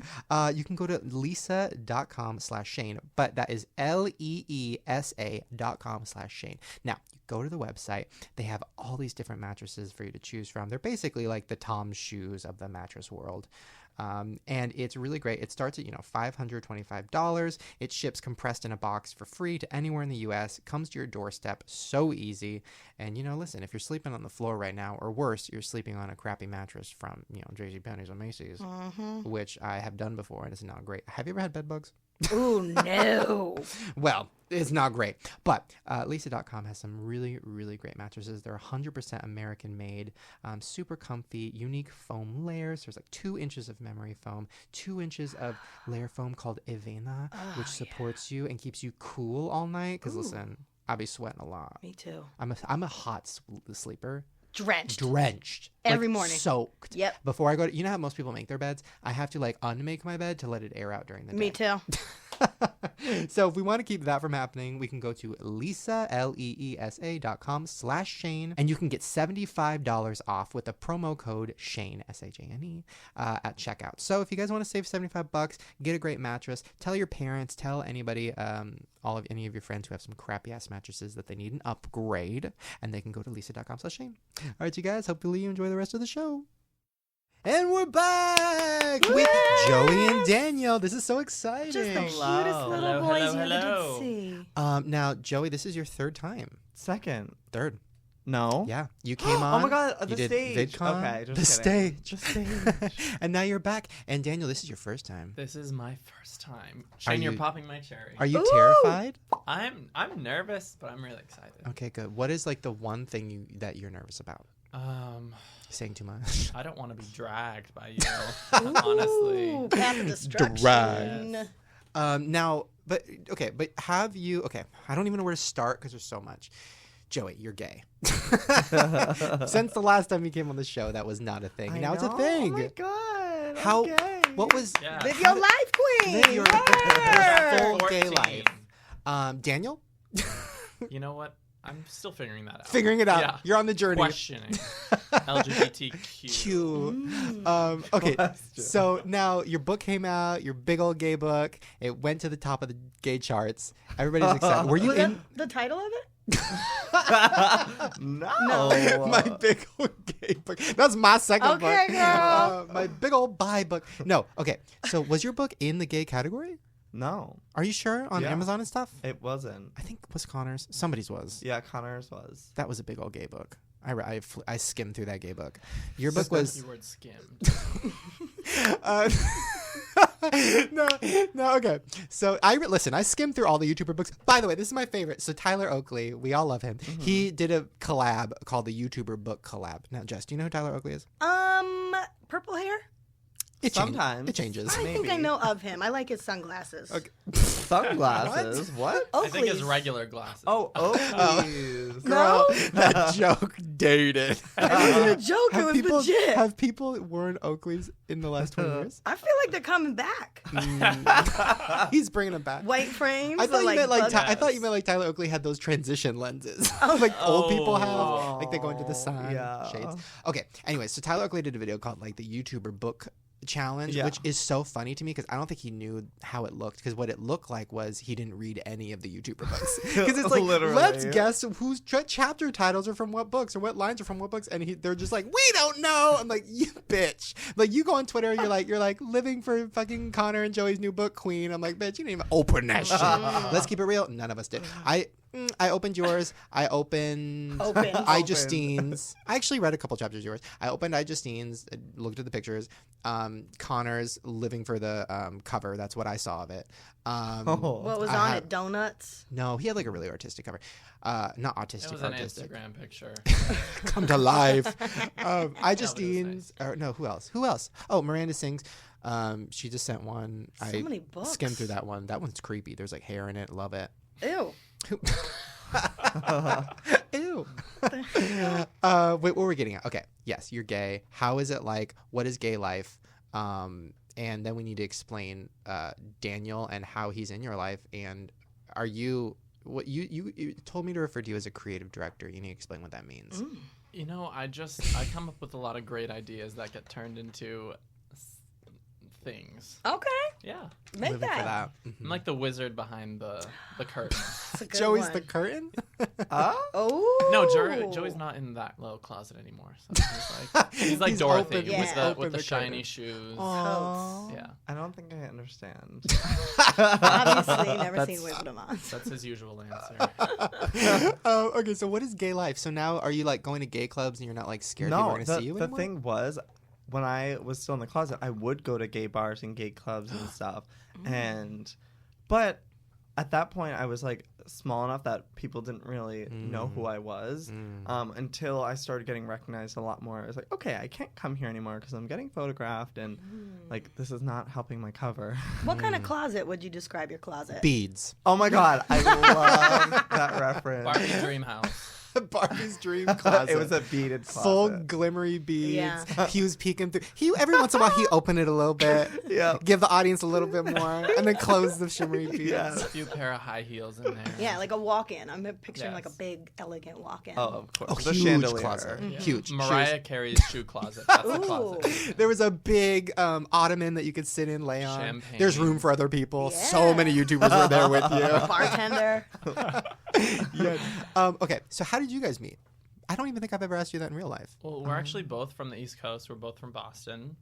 You can go to lisa.com/Shane, but that is LEESA.com/Shane. Now, you go to the website. They have all these different mattresses for you to choose from. They're basically like the Tom's shoes of the mattress world. And it's really great. It starts at, $525. It ships compressed in a box for free to anywhere in the U.S. It comes to your doorstep. So easy. And, listen, if you're sleeping on the floor right now, or worse, you're sleeping on a crappy mattress from, JCPenney's or Macy's, which I have done before, and it's not great. Have you ever had bed bugs? Oh, no. Well, it's not great. But Lisa.com has some really, really great mattresses. They're 100% American made, super comfy, unique foam layers. There's like 2 inches of memory foam, 2 inches of layer foam called Evena, which supports you and keeps you cool all night. Because listen, I'll be sweating a lot. Me too. I'm a hot sleeper. Drenched. Every morning. Soaked. Yep. Before I go to, how most people make their beds? I have to unmake my bed to let it air out during the day. Me too. So if we want to keep that from happening, we can go to Leesa, LEESA.com/Shane, and you can get $75 off with the promo code Shane, SHANE, at checkout. So if you guys want to save $75, get a great mattress, tell your parents, tell anybody, any of your friends who have some crappy ass mattresses that they need an upgrade, and they can go to Leesa.com/Shane. All right, you guys, hopefully you enjoy the rest of the show. And we're back with Joey and Danielle. This is so exciting. Just the cutest little boys you ever did see. Now, Joey, this is your 3rd time. Second. 3rd. No. Yeah. You came on. Oh my God, you the did stage. VidCon, Okay, just the kidding. stage. The stage. And now you're back. And Daniel, this is your first time. This is my first time. Shane, you're popping my cherry. Are you terrified? I'm nervous, but I'm really excited. Okay, good. What is the one thing that you're nervous about? Saying too much. I don't want to be dragged by you, honestly. Path of destruction. Drag. Now, but have you? Okay, I don't even know where to start because there's so much. Joey, you're gay. Since the last time you came on the show, that was not a thing. Now it's a thing. Oh my God. How? Okay. What was? Yeah. Live your life, queen. Live your full gay 14. life. Daniel? You know what? I'm still figuring that out. Figuring it out. Yeah. You're on the journey. Questioning. LGBTQ. Okay, so now your book came out, your big old gay book. It went to the top of the gay charts. Everybody's excited. Were you Was in? that the title of it? No. My big old gay book. That's my second book. Okay, girl. My big old bi book. No, okay. So was your book in the gay category? No. Are you sure? On Amazon and stuff? It wasn't. I think was Connor's. Somebody's was. Yeah, Connor's was. That was a big old gay book. I skimmed through that gay book. Your book was. Your word skimmed. No, okay. So I skimmed through all the YouTuber books. By the way, this is my favorite. So Tyler Oakley, we all love him. Mm-hmm. He did a collab called the YouTuber Book Collab. Now, Jess, do you know who Tyler Oakley is? Purple hair? Sometimes. It changes. I think I know of him. I like his sunglasses. Okay. Sunglasses? What? I think it's regular glasses. Oh, Oakley's. Girl, that joke dated. It wasn't a joke. It was legit. Have people worn Oakleys in the last 20 years? I feel like they're coming back. He's bringing them back. White frames. I thought you meant I thought you meant like Tyler Oakley had those transition lenses, like old people have, like they go into the sun. Yeah. Shades. Okay. Anyway, so Tyler Oakley did a video called like the YouTuber Book Challenge, which is so funny to me because I don't think he knew how it looked, because what it looked like was he didn't read any of the YouTuber books, because it's like let's guess whose chapter titles are from what books or what lines are from what books, and they're just like, we don't know. I'm like, you bitch. Like, you go on Twitter, you're like living for fucking Connor and Joey's new book Queen. I'm like, bitch, you didn't even open that shit. Let's keep it real. None of us did. I opened yours. I opened iJustine's. I actually read a couple chapters of yours. I opened iJustine's, looked at the pictures. Connor's living for the cover. That's what I saw of it. What was on it? Donuts? No, he had like a really artistic cover. Not autistic. It was artistic. an Instagram picture. Come to life. iJustine's. No, who else? Oh, Miranda Sings. She just sent one. So many books. Skimmed through that one. That one's creepy. There's like hair in it. Love it. Ew. Ew. Wait, what were we getting at? Okay. Yes, you're gay. How is it like? What is gay life? And then we need to explain Daniel and how he's in your life. And are you what you told me to refer to you as a creative director? You need to explain what that means. You know, I come up with a lot of great ideas that get turned into things. Okay. Yeah. Make Living for that. that. I'm like the wizard behind the curtain. That's a good Joey's one. the curtain? Oh. No, Joey's not in that little closet anymore. So he's like He's Dorothy open- he's with open the the shiny curtain. shoes. Totes. Yeah, I don't think I understand. Obviously, never seen That's- Wizard of Oz. that's his usual answer. Okay, so what is gay life? So now are you like going to gay clubs and you're not like scared people are going to see you the anymore? thing was, when I was still in the closet, I would go to gay bars and gay clubs and stuff. But at that point, I was like small enough that people didn't really know who I was until I started getting recognized a lot more. I was like, okay, I can't come here anymore because I'm getting photographed and like this is not helping my cover. What kind of closet would you describe your closet? Beads. Oh my god, I love that reference. Barbie dream house. Barbie's dream closet. It was a beaded closet. Full glimmery beads. Yeah. He was peeking through. Every once in a while he opened it a little bit. Yeah. Give the audience a little bit more, and then close the shimmery beads. Yeah. A few pair of high heels in there. Yeah, like a walk-in. I'm picturing like a Yes. big, elegant walk-in. Oh, of course. Oh, the huge chandelier. closet. Yeah. Huge. Mariah Carey's shoe closet. That's the Ooh. closet. There was a big ottoman that you could sit in, lay on. Champagne. There's room for other people. Yeah. So many YouTubers were there with Bartender. you. Yeah. Okay, so how did you guys meet? I don't even think I've ever asked you that in real life. Well, we're actually both from the East Coast. We're both from Boston.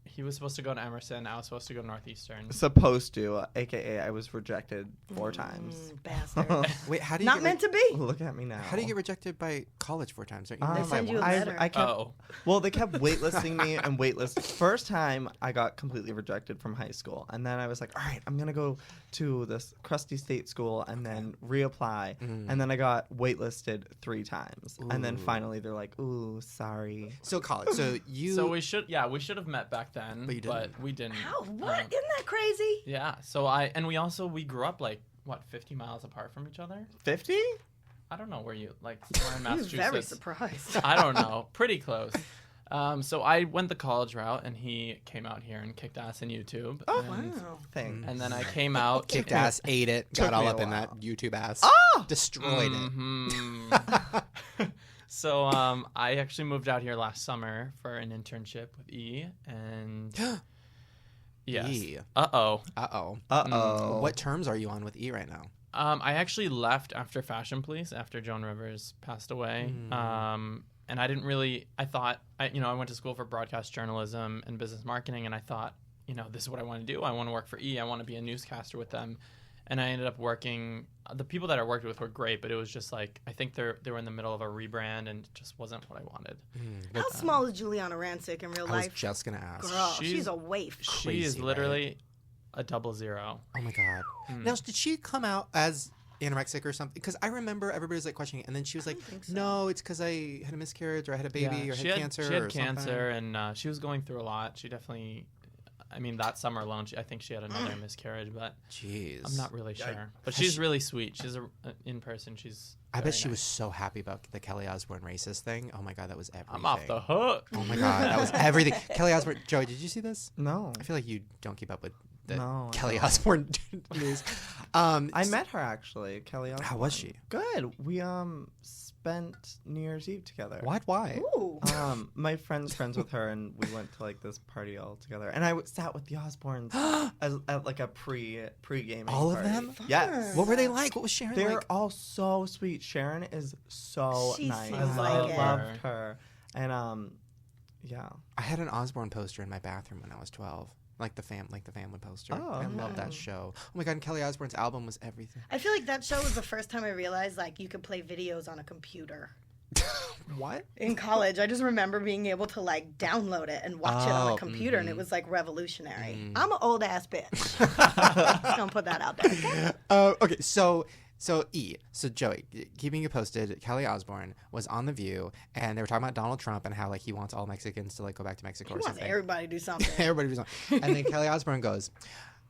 He was supposed to go to Emerson. I was supposed to go to Northeastern. Supposed to, aka I was rejected 4 times. Bastard. Wait, how do you Not get meant to be. Look at me now. How do you get rejected by college 4 times? Aren't you They known by send you a one? letter. I kept. Oh, Well, they kept waitlisting me and waitlist. First time I got completely rejected from high school, and then I was like, all right, I'm gonna go to this crusty state school and then reapply, and then I got waitlisted 3 times, and then finally they're like, ooh, sorry. So college. So you. so we should have met back then, But you didn't. we didn't. How? What? Isn't that crazy? Yeah. So we grew up like 50 miles apart from each other. 50? I don't know where you like somewhere in You're Massachusetts. very surprised. I don't know. Pretty close. So I went the college route, and he came out here and kicked ass in YouTube. Oh, and, Wow. Thing. and then I came out. kicked ass, ate it, Took got all me a up in while. that YouTube ass. Oh! Destroyed it. Mhm. So I actually moved out here last summer for an internship with E, and yes. E. Uh-oh. Uh-oh. Uh-oh. What terms are you on with E right now? I actually left after Fashion Police, after Joan Rivers passed away. And I didn't really, I went to school for broadcast journalism and business marketing, and I thought, this is what I want to do. I want to work for E. I want to be a newscaster with them. And I ended up working, the people that I worked with were great, but it was just like, I think they were in the middle of a rebrand, and it just wasn't what I wanted. How small is Juliana Rancic in real I was life? just going to ask. Girl, She's- she's a waif. She is Crazy, literally a 00. Oh my God. Now, did she come out as anorexic or something? Because I remember everybody was like questioning it, and then she was like, think so. no, it's because I had a miscarriage or I had a baby or she had cancer She had or cancer, and she was going through a lot. She definitely, that summer alone, I think she had another miscarriage, but Jeez. I'm not really sure. But Has she's she- really sweet. She's in person. She's. I bet very she was nice. so happy about the Kelly Osbourne racist thing. Oh my God, that was everything. I'm off the hook. Oh my God, that was everything. Kelly Osbourne. Joey, did you see this? No. I feel like you don't keep up with the No, I Kelly don't. Osbourne news. I met her actually, Kelly. How was she? Good. We spent New Year's Eve together. What? Why? Ooh. My friend's friends with her, and we went to like this party all together. And I sat with the Osbournes at like a pre-gaming. All of party. them? Yes. What were they like? What was Sharon They're like? all so sweet. Sharon is so She nice. seems like I it. loved her. And yeah. I had an Osbourne poster in my bathroom when I was 12. Like the family poster. Oh, I love that show. Oh my God, and Kelly Osbourne's album was everything. I feel like that show was the first time I realized like you could play videos on a computer. What? In college, I just remember being able to like download it and watch it on Oh, a computer, and it was like revolutionary. Mm. I'm an old ass bitch. Just gonna put that out there. Okay? Okay, so Joey, keeping you posted, Kelly Osbourne was on The View, and they were talking about Donald Trump and how like he wants all Mexicans to like go back to Mexico He or wants something. everybody to do something. Everybody was on. And then Kelly Osbourne goes,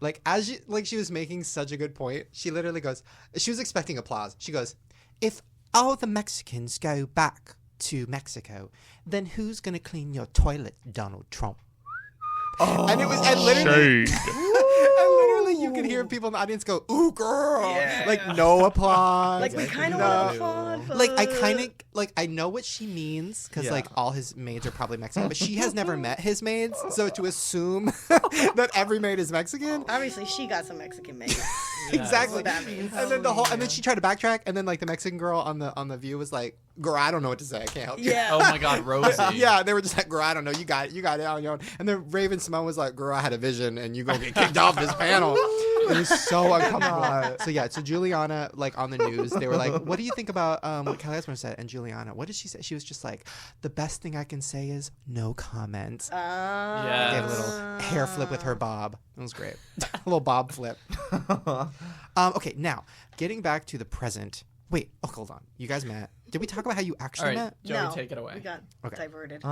like as she was making such a good point, she literally goes, she was expecting applause. She goes, if all the Mexicans go back to Mexico, then who's gonna clean your toilet, Donald Trump? And it was, and literally, and literally, you could hear people in the audience go, "Ooh, girl!" Like no applause. Like we kind of want to applaud. Like I know what she means because like all his maids are probably Mexican, but she has never met his maids, so to assume that every maid is Mexican. Obviously, she got some Mexican maids. Exactly. That's what that means. And then and then she tried to backtrack, and then like the Mexican girl on the View was like, "Girl, I don't know what to say. I can't help you." Yeah. Oh my God, Rosie. Yeah, they were just like, "Girl, I don't know. You got it on your own." And then Raven Simone was like, "Girl, I had a vision, and you gonna get kicked off this panel." It was so uncomfortable. So Juliana, like on the news, they were like, "What do you think about what Kelly Osbourne said?" And Juliana, what did she say? She was just like, "The best thing I can say is no comment." Yeah. Gave a little hair flip with her bob. It was great. A little bob flip. Okay, now getting back to the present. Wait, hold on. You guys met. Did we talk about how you actually met? Joey, No, take it away. We got diverted.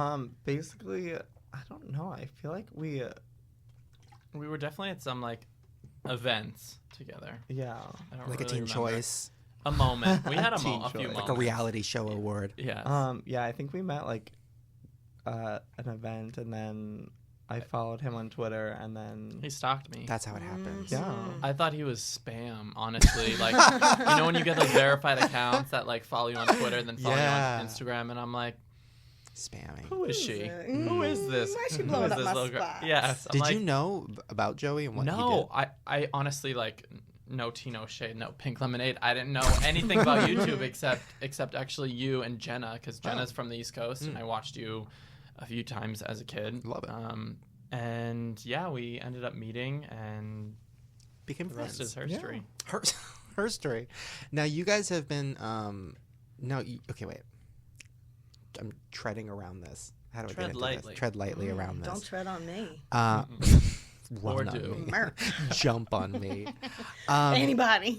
Basically, I don't know. I feel like we were definitely at some like events together. Yeah. I don't Like really a teen remember. choice. A moment. We had a few Teen choice. moments. Like a reality show award. Yeah. Yeah, I think we met like an event, and then I followed him on Twitter, and then He stalked me. That's how it happens. yeah. I thought he was spam, honestly. Like, you know when you get those verified accounts that like follow you on Twitter and then follow Yeah. you on Instagram, and I'm like, Spamming. who is she? it? Who is this? Why is she Who blowing is up this my little girl? spots? Yes. I'm Did like, you know about Joey and what he did? No, I honestly like no tea, no shade, no pink lemonade. I didn't know anything about YouTube except actually you and Jenna, because Jenna's from the East Coast, and I watched you a few times as a kid. Love it. And yeah, we ended up meeting, and Became the rest friends. is her story. Her story. Now you guys have been okay, wait. I'm treading around this. How do I Tread get into lightly. this? Tread lightly around Don't this. tread on me. Run Or on do. me. Mer. Jump on me. Anybody.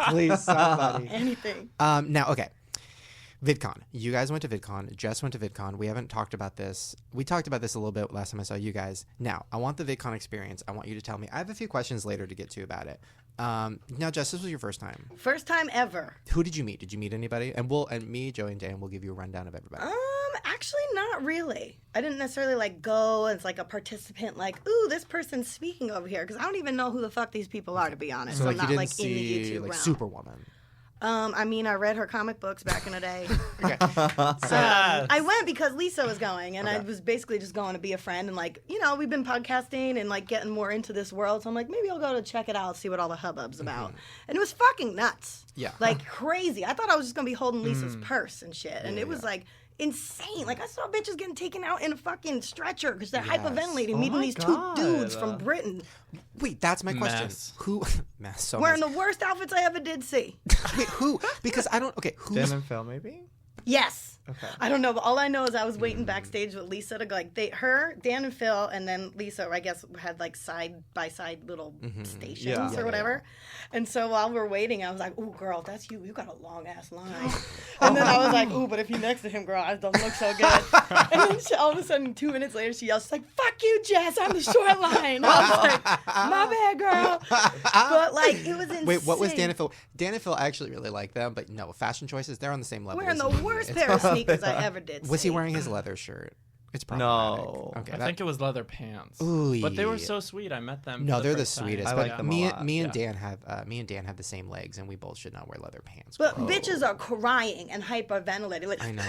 Please, somebody. Anything. Now, okay. VidCon. You guys went to VidCon. Jess went to VidCon. We haven't talked about this. We talked about this a little bit last time I saw you guys. Now, I want the VidCon experience. I want you to tell me. I have a few questions later to get to about it. Now, Jess, this was your first time. First time ever. Who did you meet? Did you meet anybody? And me, Joey, and Dan will give you a rundown of everybody. Actually, not really. I didn't necessarily like go as like a participant. Like, ooh, this person's speaking over here, because I don't even know who the fuck these people are, to be honest. So I'm like not you didn't like in the see YouTube like realm. Superwoman. I mean, I read her comic books back in the day. Okay. I went because Lisa was going, and I was basically just going to be a friend. And like, you know, we've been podcasting and like getting more into this world, so I'm like, maybe I'll go to check it out, see what all the hubbub's about. And it was fucking nuts. Yeah. Like crazy. I thought I was just gonna be holding Lisa's purse and shit, and it was like insane. Like I saw bitches getting taken out in a fucking stretcher because they're hyperventilating, meeting my these God. 2 dudes from Britain Wait, that's my question. Mess. Who? Mess. So wearing mess. the worst outfits I ever did see. Wait, who? Because I don't. Okay, who's? Dan and Phil, maybe? Yes. Okay. I don't know, but all I know is I was waiting backstage with Lisa to go, like Dan and Phil, and then Lisa, I guess, had like side by side little stations Yeah. or whatever. And so while we're waiting, I was like, "Ooh, girl, if that's you. You got a long ass line." And then I was like, "Ooh, but if you're next to him, girl, it doesn't look so good." And then all of a sudden, 2 minutes later, she yells, she's like, "Fuck you, Jess! I'm the short line." I was like, "My bad, girl." But like, it was insane. Wait, what was Dan and Phil? Dan and Phil actually really like them, but no, fashion choices, they're on the same level. Wearing as the me. worst It's- pair of sneakers I ever did. Was he see. wearing his leather shirt? It's No. problematic. Okay, I that- think it was leather pants. Ooh, But they were yeah. so sweet. I met them. No, for they're the first time. sweetest. I But like them a me lot. and Yeah. Dan have the same legs, and we both should not wear leather pants. But Gross. bitches are crying and hyperventilating. Like, I know.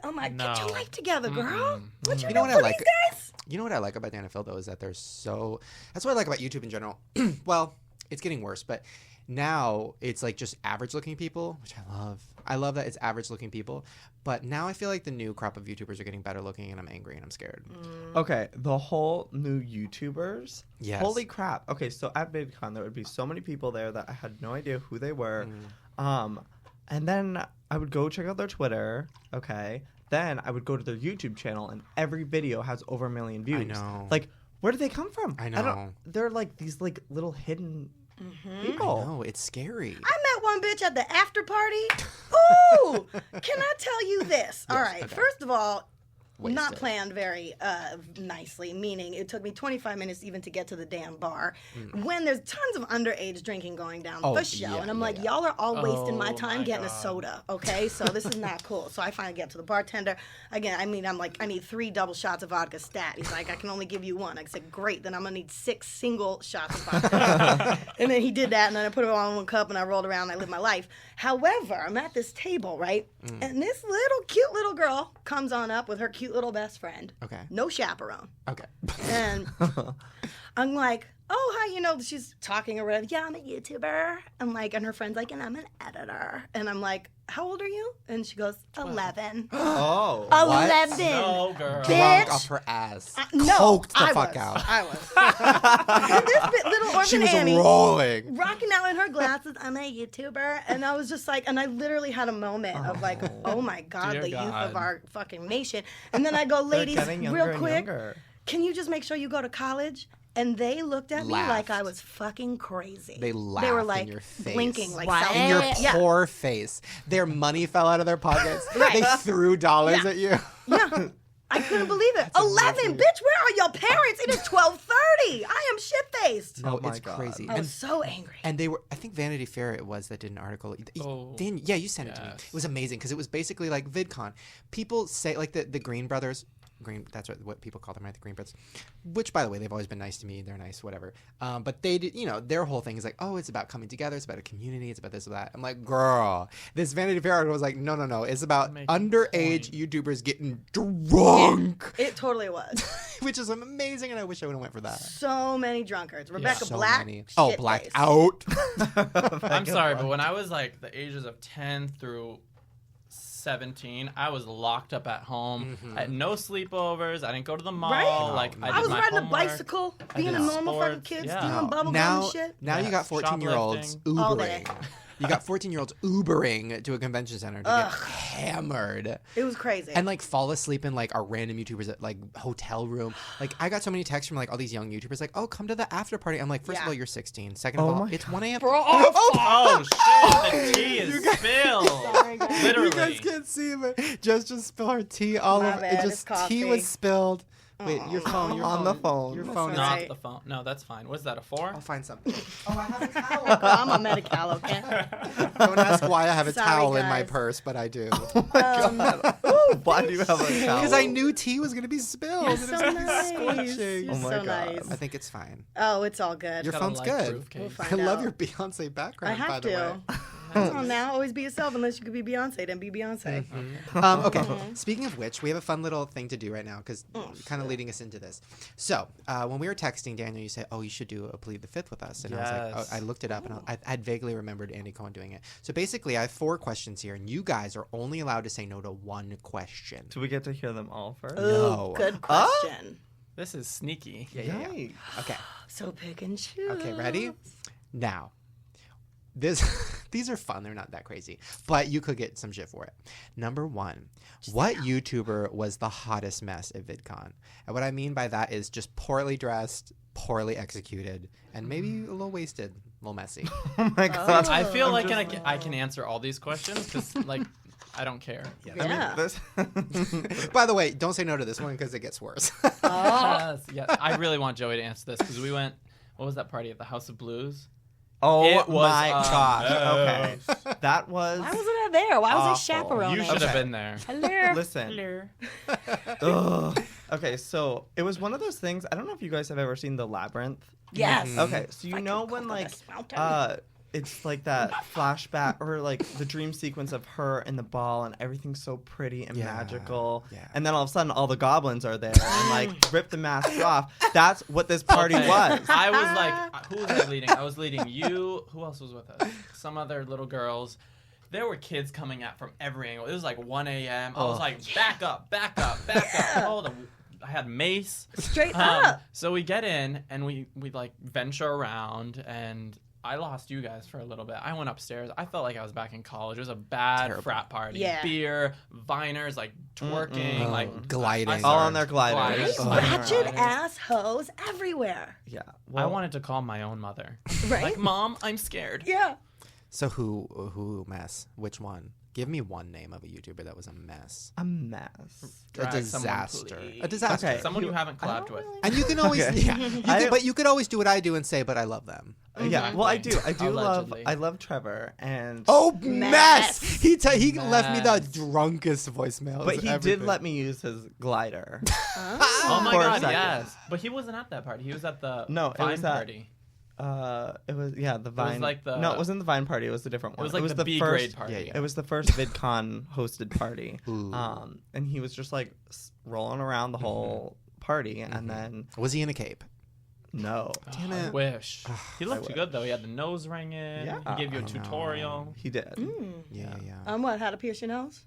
I'm like, get No. your life together, girl. What you You know doing what I for like? these guys? You know what I like about Dan and Phil though is that they're so. That's what I like about YouTube in general. Well, it's getting worse, but now it's like just average looking people, which I love. I love that it's average looking people. But now I feel like the new crop of YouTubers are getting better looking, and I'm angry and I'm scared. Okay, the whole new YouTubers. Yes. Holy crap. Okay, so at VidCon there would be so many people there that I had no idea who they were. And then I would go check out their Twitter. Okay. Then I would go to their YouTube channel, and every video has over 1 million views. I know. Like, where do they come from? I know. They're like these like little hidden people. No, it's scary. I met one bitch at the after party. Ooh, can I tell you this? All right. okay. First of all, not planned very nicely, meaning it took me 25 minutes even to get to the damn bar when there's tons of underage drinking going down the show. And I'm like, y'all are all wasting my time getting a soda, okay? So this is not cool. So I finally get to the bartender. Again, I'm like, I need 3 double shots of vodka stat. He's like, I can only give you 1. I said, great, then I'm going to need 6 single shots of vodka. And then he did that, and then I put it all in 1 cup, and I rolled around, and I lived my life. However, I'm at this table, right? And this cute little girl comes on up with her cute little best friend. Okay. No chaperone. Okay. And I'm like, oh, hi, she's talking or whatever. Yeah, I'm a YouTuber. I'm like, and her friend's like, and I'm an editor. And I'm like, how old are you? And she goes, 11. Oh. 11. No, girl. Bitch. Drunk off her ass. No, Coked the I fuck was. out. I was. And this little orphan She was Annie rolling. rocking out in her glasses. I'm a YouTuber. And I was just like, and I literally had a moment of like, oh my God, Dear the youth God. of our fucking nation. And then I go, They're ladies, getting younger real and quick, younger. can you just make sure you go to college? And they looked at me like I Laughed. was fucking crazy. They laughed They were like in your face. blinking, like What? In your yeah. poor face. Their money fell out of their pockets. Right. They threw dollars Yeah. at you. Yeah. I couldn't believe it. 11, bitch, where are your parents? It is 12:30. I am shit-faced. No, Oh my it's God. crazy. I was so angry. And they were, I think Vanity Fair it was that did an article. Oh, Yeah, you sent it to me. yes. It was amazing because it was basically like VidCon. People say, like the Green Brothers, that's what people call them, right? The Green Brothers. Which, by the way, they've always been nice to me. They're nice, whatever. But they did, their whole thing is like, oh, it's about coming together. It's about a community. It's about this or that. I'm like, girl, this Vanity Fair article was like, no. It's about Make a underage point. YouTubers getting drunk, It totally was. which is amazing. And I wish I would have went for that. So many drunkards. Rebecca So Black. many. Oh, blacked shit-faced. out. I'm sorry, but when I was like the ages of 10 through 17, I was locked up at home. I had no sleepovers. I didn't go to the mall. Right? Like No, I I did was my riding a homework. bicycle, I being a did normal fucking sports, kid, yeah. stealing bubble gum now, and shit. now you got Yes, 14-year-olds shoplifting. All day. Ubering. You got 14-year-olds Ubering to a convention center to get hammered It was crazy. and like fall asleep in like a random YouTubers at like hotel room. Like I got so many texts from like all these young YouTubers like, oh, come to the after party. I'm like, first of Yeah. all, you're 16. Second of all, my it's 1 a.m. Oh shit! The tea is spilled. Sorry, guys. You Literally. guys can't see, but just spilled her tea all My over. bad, It it's just tea coffee. was spilled. Wait, your phone. Your On phone, the phone. Your That's phone. all Is, right. Not the phone. No, that's fine. Was that a 4? I'll find something. Oh, I have a towel. I'm on Medi-Cal, okay? Don't ask why I have a Sorry, towel in my guys. purse, but I do. Why do you have a towel? Because I knew tea was going to be spilled. You're and so it was gonna be nice. scorching. You're Oh my so God. nice. I think it's fine. Oh, it's all good. Your Got a phone's light-proof good. case. We'll I find love out. your Beyonce I background, by have the way. to. Come on now, always be yourself unless you could be Beyonce, then be Beyonce. Okay, speaking of which, we have a fun little thing to do right now because kind of leading us into this. So, when we were texting, Daniel, you said, oh, you should do a Plead the Fifth with us. And I was like, Yes. I looked it up and I had vaguely remembered Andy Cohen doing it. So basically, I have 4 questions here, and you guys are only allowed to say no to 1 question. Do we get to hear them all first? Ooh, No. good question. This is sneaky. Yeah. Yikes. Okay. So pick and choose. Okay, ready? Now, these are fun. They're not that crazy, but you could get some shit for it. Number 1, what YouTuber was the hottest mess at VidCon? And what I mean by that is just poorly dressed, poorly executed, and maybe a little wasted, a little messy. Oh my God. I feel like just- I can answer all these questions because like I don't care. Yeah. This By the way, don't say no to this one because it gets worse. Yes, yeah. I really want Joey to answer this because we went. What was that party at the House of Blues? Oh It was my a gosh. mess. Okay. That was. Why wasn't I there? Why was I Awful. chaperoning? You should have Okay. been there. Hello. Listen. Ugh. Okay, so it was one of those things. I don't know if you guys have ever seen The Labyrinth. Yes. Okay, so you Fucking know when cold like ass mountain. it's like that flashback or like the dream sequence of her in the ball and everything's so pretty and Yeah, magical. yeah. And then all of a sudden all the goblins are there and like rip the mask off. That's what this party Okay. was. I was like, who was I leading? I was leading you. Who else was with us? Some other little girls. There were kids coming out from every angle. It was like 1 a.m. I was like, back up, back up, back up. Hold on. I had mace. Straight up. So we get in and we like venture around and I lost you guys for a little bit. I went upstairs. I felt like I was back in college. It was a bad Terrible. frat party. Yeah. Beer, viners, like twerking, like Gliding. I All on their gliders. Gliders. Oh, my Ratchet God. ass hoes everywhere. Yeah. I wanted to call my own mother. Right? Like, Mom, I'm scared. Yeah. So who mess? Which one? Give me one name of a YouTuber that was a mess. A mess. A disaster. A disaster. Okay. Someone you haven't collabed with. And you can always, but you could always do what I do and say, but I love them. Yeah, well, I do Allegedly. I love Trevor, and Mess! He left me the drunkest voicemails. but he did let me use his glider. Oh my For a god, second. yes. But he wasn't at that party. He was at the No, it Vine was at- party. It was the Vine. like the- No, it wasn't the Vine party. It was a different It one. was like the B first, grade party. Yeah. It was the first VidCon hosted party. Ooh. And he was just like rolling around the whole party, and then Was he in a cape? no, Damn I it. wish. He I looked wish. good though. He had the nose ring in. Yeah. He gave you a I know. tutorial. he did. Yeah. What? How to pierce your nose?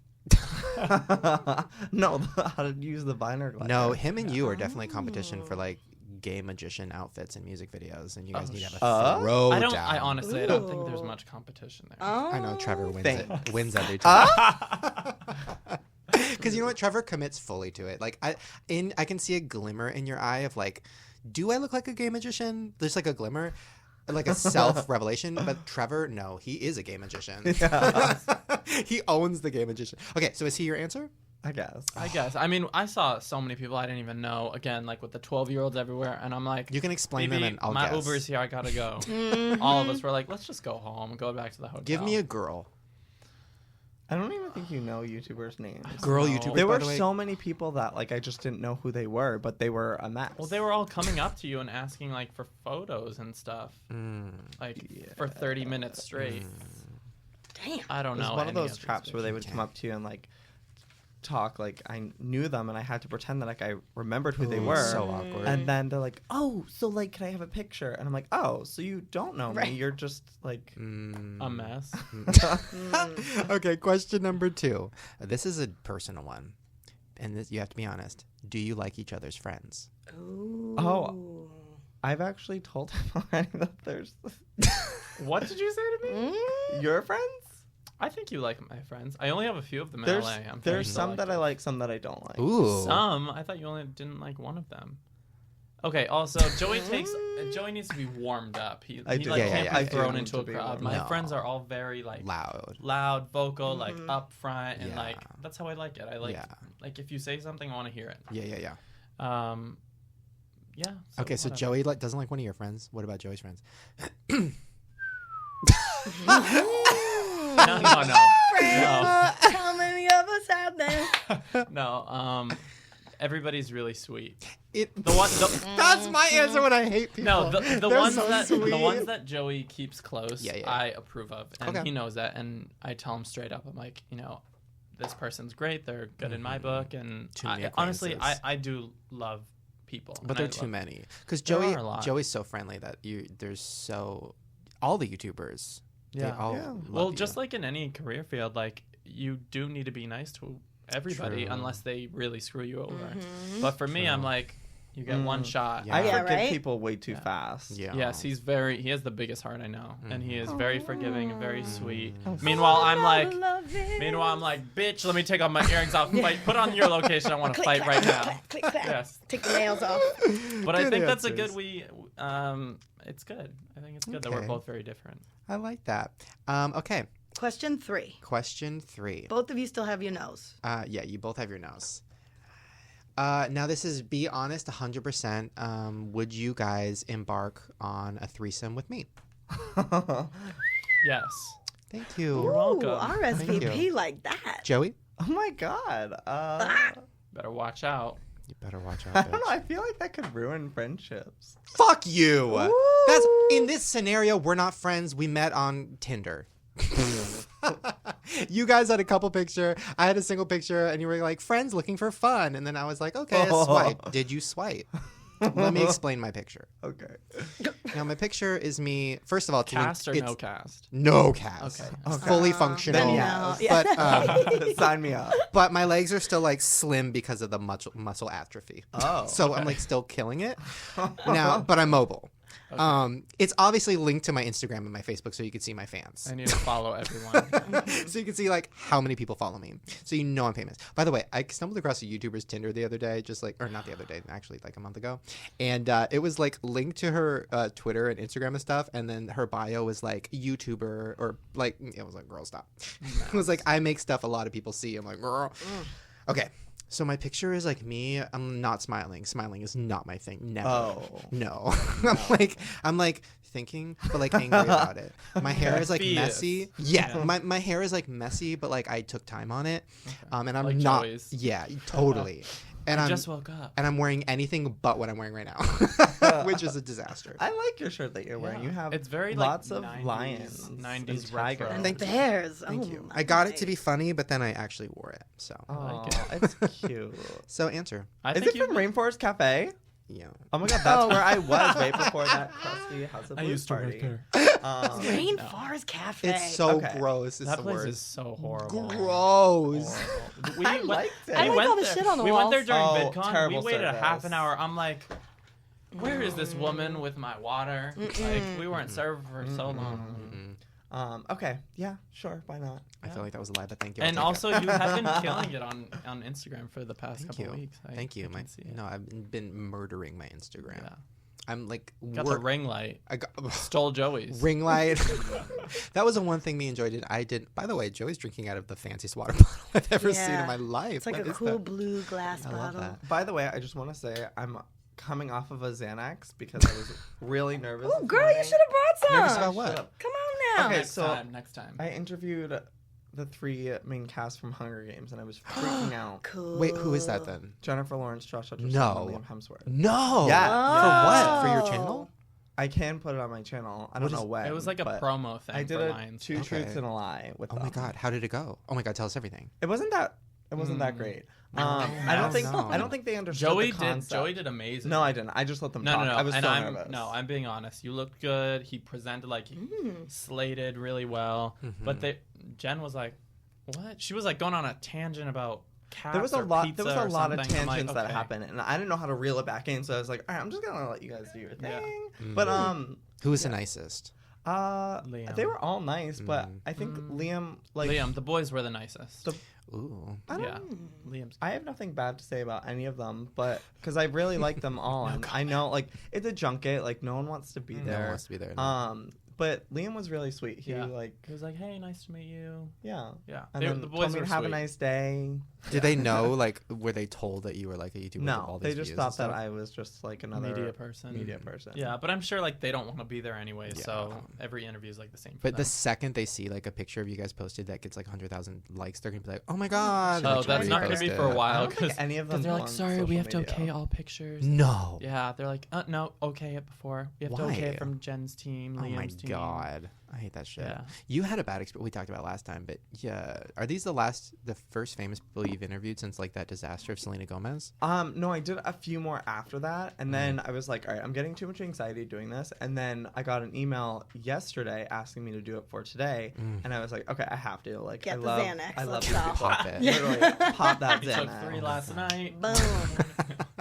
No, how to use the Viner glider. No, him and you are definitely competition for like gay magician outfits and music videos, and you guys need to have a throwdown. I honestly don't think there's Ooh. much competition there. I know Trevor Thanks. wins every time. Because you know what, Trevor commits fully to it. Like I can see a glimmer in your eye of like, do I look like a gay magician? There's like a glimmer, like a self revelation. But Trevor, no, he is a gay magician. He owns the gay magician. Okay, so is he your answer? I guess. I guess. I mean, I saw so many people I didn't even know. Again, like with the 12-year-olds everywhere, and I'm like, You can explain them, "Baby, and I'll my guess. Uber's here. I gotta go." All of us were like, "Let's just go home and go back to the hotel." Give me a girl. I don't even think you know YouTubers' names. Girl No. YouTubers. There by were the way. so many people that like I just didn't know who they were, but they were a mess. Well, they were all coming up to you and asking like for photos and stuff, like for 30 minutes straight. Damn. I don't It was know. one of any those these traps where they would Okay. come up to you and like talk like I knew them, and I had to pretend that like I remembered who they Ooh, were. so awkward. And then they're like, "Oh, so like, can I have a picture?" And I'm like, "Oh, so you don't know Right. me? You're just like." a mess. Okay, question number 2. This is a personal one, and this, you have to be honest. Do you like each other's friends? Ooh. Oh. I've actually told him already that there's What did you say to me? your friends. I think you like my friends. I only have a few of them in There's LA. I'm there's very some that I selective. like, some that I don't like. Ooh. Some. I thought you only didn't like one of them. Okay. Also, Joey needs to be warmed up. He I do. like Yeah, can't yeah, be yeah. thrown I do into need a to be crowd. warmed My up. friends are all very like Loud. vocal, like up front, and Yeah. like that's how I like it. I like Yeah. like if you say something, I want to hear it. Yeah. Yeah. Okay, so whatever. Joey doesn't like one of your friends. What about Joey's friends? No. How many of us have them? No. Everybody's really sweet. That's my answer when I hate people. No, the They're ones so that sweet. the ones that Joey keeps close, Yeah. I approve of, and Okay. he knows that, and I tell him straight up. I'm like, this person's great. They're good in my book, and Too many honestly, acquaintances. I do love people, But and there I are too love- many. Because There are a lot. Joey's so friendly that all the YouTubers. They all Yeah. love Well, you. just like in any career field, like you do need to be nice to everybody True. unless they really screw you over. But for me, True. I'm like, you get one shot. Yeah. I Yeah, forgive right? people way too fast. Yeah. Yes, he has the biggest heart I know, and he is very forgiving and very sweet. Oh, Meanwhile, I'm like, Love it. bitch, let me take off my earrings off. Put on your location. I want to Click, fight clack, right click, now. clack, click, clack. Yes, Take the nails off. but I Good think that's a answers. good. It's good. I think it's good that we're Okay. both very different. I like that. Okay, Question 3. question 3. Both of you still have your nose. Yeah, you both have your nose. Now this is be honest, 100%. Would you guys embark on a threesome with me? Yes. Thank you. You're welcome. Ooh, Thank RSVP you. like that. Joey, Oh my god. Better watch out. you better watch out. I don't know. Bitch. I feel like that could ruin friendships. Fuck you. Ooh. That's in this scenario. We're not friends. We met on Tinder. You guys had a couple picture. I had a single picture, and you were like friends looking for fun. And then I was like, okay, swipe. Did you swipe? Let me explain my picture. Okay. Now my picture is me. First of all, it's Cast or it's no cast? no cast. Okay. Fully functional. Then No. yes. But Sign me up. but my legs are still like slim because of the muscle atrophy. Oh, So I'm like still killing it now, but I'm mobile. Okay. It's obviously linked to my Instagram and my Facebook, so you can see my fans. I need to follow everyone. So you can see like how many people follow me. So you know I'm famous. By the way, I stumbled across a YouTuber's Tinder the other day, or not the other day, actually like a month ago. And it was like linked to her Twitter and Instagram and stuff. And then her bio was like YouTuber, or like, it was like, girl, stop. It was like, I make stuff a lot of people see. I'm like, girl. Okay. So my picture is like me. I'm not smiling. Smiling is not my thing. Never. Oh. No. I'm like thinking, but like angry about it. My hair is like messy. Yeah. My hair is like messy, but like I took time on it. Okay. And I'm Like not. Joey's. Yeah, totally. And I I'm just woke up. and I'm wearing anything but what I'm wearing right now, which is a disaster. I like your shirt that you're wearing. Yeah. You have It's very, lots like, of 90s lions, 90s and tigers. retro. And Thank you. bears. Thank Oh, you. my I got it to be nice. funny, but then I actually wore it. So, Oh, like it's cute. so answer. I Is think it from Rainforest Cafe? Yeah. Oh my god, that's where I was right before that crusty House of I Blues used to party. work there. Rainforest Cafe. It's so Okay. gross. It's That the place worst. is so horrible. Gross. Horrible. We I went, liked it. I like went all the there- shit on the we walls. went there during Oh, VidCon. We terrible waited a half an service. hour. I'm like, where is this woman with my water? Like, we weren't served for so long. Okay, yeah, sure, why not? I feel like that was a lie, but thank you. I'll And take it. also, you have been killing it on Instagram for the past Thank couple you. weeks. Thank you. I can see it. No, I've been murdering my Instagram. Yeah. I'm like Got the ring light. I got Stole Joey's. ring light. That was the one thing me and Joey did. I did. By the way, Joey's drinking out of the fanciest water bottle I've ever seen in Yeah. my life. It's like What a is cool that? blue glass I love bottle. that. By the way, I just want to say I'm coming off of a Xanax because I was really nervous. Oh, this girl, you morning. should have brought some. Nervous about Shut what? up. Come on now. Okay, Next so time. Next time. I interviewed the 3 main cast from Hunger Games, and I was freaking out. Cool. Wait, who is that then? Jennifer Lawrence, Josh Hutcherson, No. and Liam Hemsworth. No. Yeah. For what? For your Oh. channel? I can put it on my channel. I don't What know is- when. It was like a but promo thing I did for a Lions. two Okay. truths and a lie with Oh them. my god, how did it go? Oh my god, tell us everything. It wasn't that great. I no, don't think no. I don't think they understood Joey the did. concept. Joey did amazing. No, I didn't. I just let them No, talk. no, no. I was and so I'm nervous. I'm being honest. You looked good. He presented like he slated really well. But Jen was like, "What?" She was like going on a tangent about cats There was a or lot. pizza There was a or lot of something. I'm like, tangents that okay. happened, and I didn't know how to reel it back in. So I was like, "All right, I'm just gonna let you guys do your thing." Yeah. But Who was the nicest? Liam. they were all nice, but I think Liam, like, Liam, the boys were the nicest. Ooh. I don't yeah, Liam's. I have nothing bad to say about any of them, but because I really like them all, and I know like it's a junket, like no one wants to be No there. one wants to be there. no. But Liam was really sweet. He Yeah. like, He was like, "Hey, nice to meet you." yeah, Yeah, and They- then the told boys me were to have a sweet. nice day. Did they know? Like, were they told that you were like a YouTuber? with all No, these they just views thought and stuff? that I was just like another Media person. Media person. Yeah, but I'm sure like they don't want to be there anyway. Yeah. So every interview is like the same. For But the them. second they see like a picture of you guys posted that gets like 100,000 likes, they're gonna be like, "Oh my god!" and, Oh, like, that's not repost going to be it. for a I while don't think because any of them. they're go like, on "Sorry, we social have to media. okay all pictures." No. Yeah, they're like, "No, okay it before. We have to okay Why? it from Jen's team, Oh Liam's my team." god, I hate that shit. Yeah. You had a bad experience. We talked about last time, but yeah, are these the first famous people you've interviewed since like that disaster of Selena Gomez? No, I did a few more after that, and then I was like, all right, I'm getting too much anxiety doing this, and then I got an email yesterday asking me to do it for today, and I was like, okay, I have to. Like, Get I the love, Xanax, I love let's these go. people. Pop it. Literally, pop that He took Xanax. 3 last night. Boom.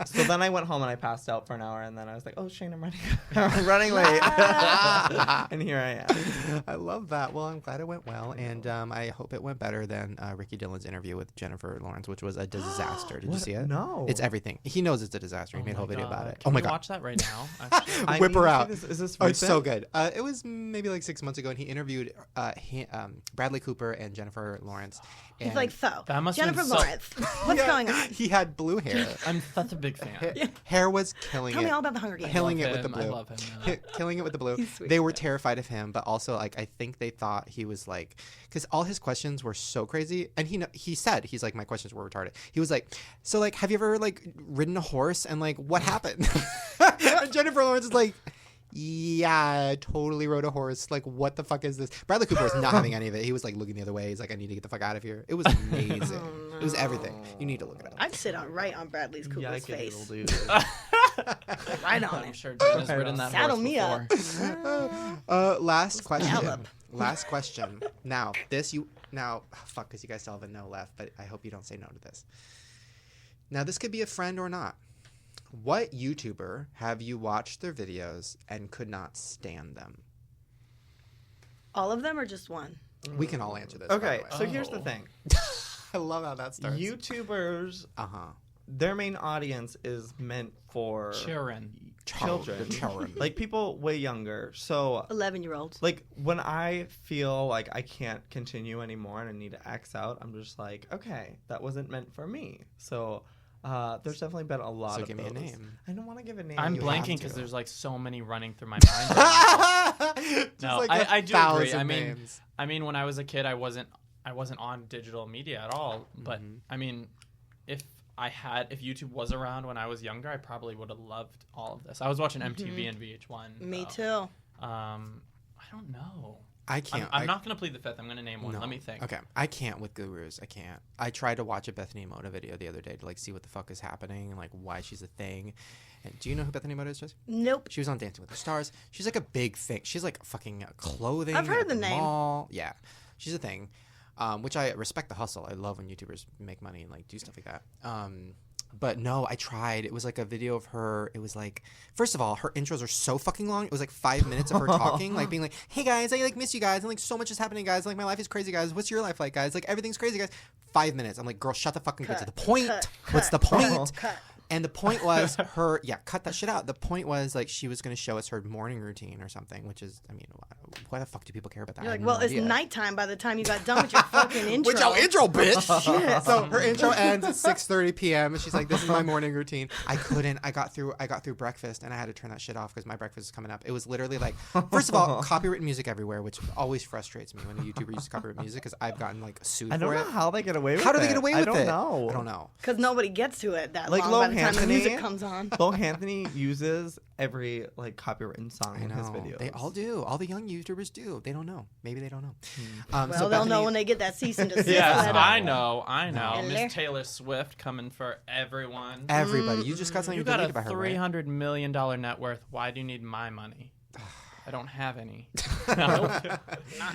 So then I went home and I passed out for an hour, and then I was like, oh, Shane, I'm running, I'm running late, and here I am. I love that. Well, I'm glad it went well, and I hope it went better than Ricky Dillon's interview with Jennifer Lawrence, which was a disaster. Did you What? see it? No. It's everything. He knows it's a disaster. He Oh made a whole my video about God. it. Can Oh my we god. watch that right now? Actually? I Whip need her to see out. this. Is this Oh, it's so recent? good. It was maybe like 6 months ago, and he interviewed Bradley Cooper and Jennifer Lawrence. He's and like, so, That must have Jennifer been so- Lawrence, what's going on? He had blue hair. I'm such a big fan. Hair was killing Tell it. me all about the Hunger Games. Killing Love it with the him. blue. I love him. Man. Killing it with the blue. He's sweet. They were terrified of him, but also like I think they thought he was like, because all his questions were so crazy, and he said he's like, my questions were retarded. He was like, so like, have you ever like ridden a horse and like what happened? And Jennifer Lawrence is like, yeah, I totally rode a horse. Like, what the fuck is this? Bradley Cooper was not having any of it. He was like looking the other way. He's like, I need to get the fuck out of here. It was amazing. It was everything. You need to look it up. I'd sit right on Bradley's Cooper's Yike, face. little dude. Right on I'm it. sure Jen has ridden that Saddle horse me up. before. Last question. Gallop. Last question. Now, fuck, because you guys still have a no left, but I hope you don't say no to this. Now, this could be a friend or not. What YouTuber have you watched their videos and could not stand them? All of them or just one? We can all answer this. Okay, so here's the thing. I love how that starts. YouTubers, their main audience is meant for children. Like people way younger. So 11-year-olds. Like when I feel like I can't continue anymore and I need to X out, I'm just like, okay, that wasn't meant for me. So there's definitely been a lot of give those. me a name. I don't want to give a name. I'm You blanking have because to. there's like so many running through my mind. Right now. No, like I do agree. 1,000 names. I mean, when I was a kid, I wasn't on digital media at all. But I mean, if YouTube was around when I was younger, I probably would have loved all of this. I was watching MTV and VH1. Me too. I don't know. I can't. I'm not going to plead the fifth. I'm going to name one. No. Let me think. Okay. I can't with gurus. I can't. I tried to watch a Bethany Mota video the other day to like see what the fuck is happening and like why she's a thing. And do you know who Bethany Mota is, Jessie? Nope. She was on Dancing with the Stars. She's like a big thing. She's like fucking clothing. I've heard at the name. Mall. Yeah. She's a thing. Which I respect the hustle. I love when YouTubers make money and like do stuff like that. But no, I tried. It was like a video of her. It was like, first of all, her intros are so fucking long. It was like 5 minutes of her talking, like being like, "Hey guys, I like miss you guys, and like so much is happening, guys. Like my life is crazy, guys. What's your life like, guys? Like everything's crazy, guys." 5 minutes. I'm like, girl, shut the fucking get to the point. What's the point? Cut. And the point was cut that shit out. The point was like she was going to show us her morning routine or something, which is, I mean, why the fuck do people care about that? You're like, well, it's nighttime by the time you got done with your fucking intro. With your intro, bitch. Shit. So her intro ends at 6:30 p.m. and she's like, "This is my morning routine." I couldn't. I got through breakfast and I had to turn that shit off because my breakfast was coming up. It was literally like, first of all, copywritten music everywhere, which always frustrates me when a YouTuber uses copyrighted music because I've gotten like sued for it. I don't know how they get away with it. How do they get away with it? I don't know. Because nobody gets to it that Like long by the time the Anthony, music comes on. Lo Anthony uses every like copywritten song I in know. his videos. They all do. All the young YouTubers do. They don't know. Maybe they don't know. Well, they'll know when they get that cease and desist Yes, letter. I know. Hello. Miss Taylor Swift coming for everyone. Everybody. You just got something You to got delete a about her, right? $300 million net worth. Why do you need my money? I don't have any. Not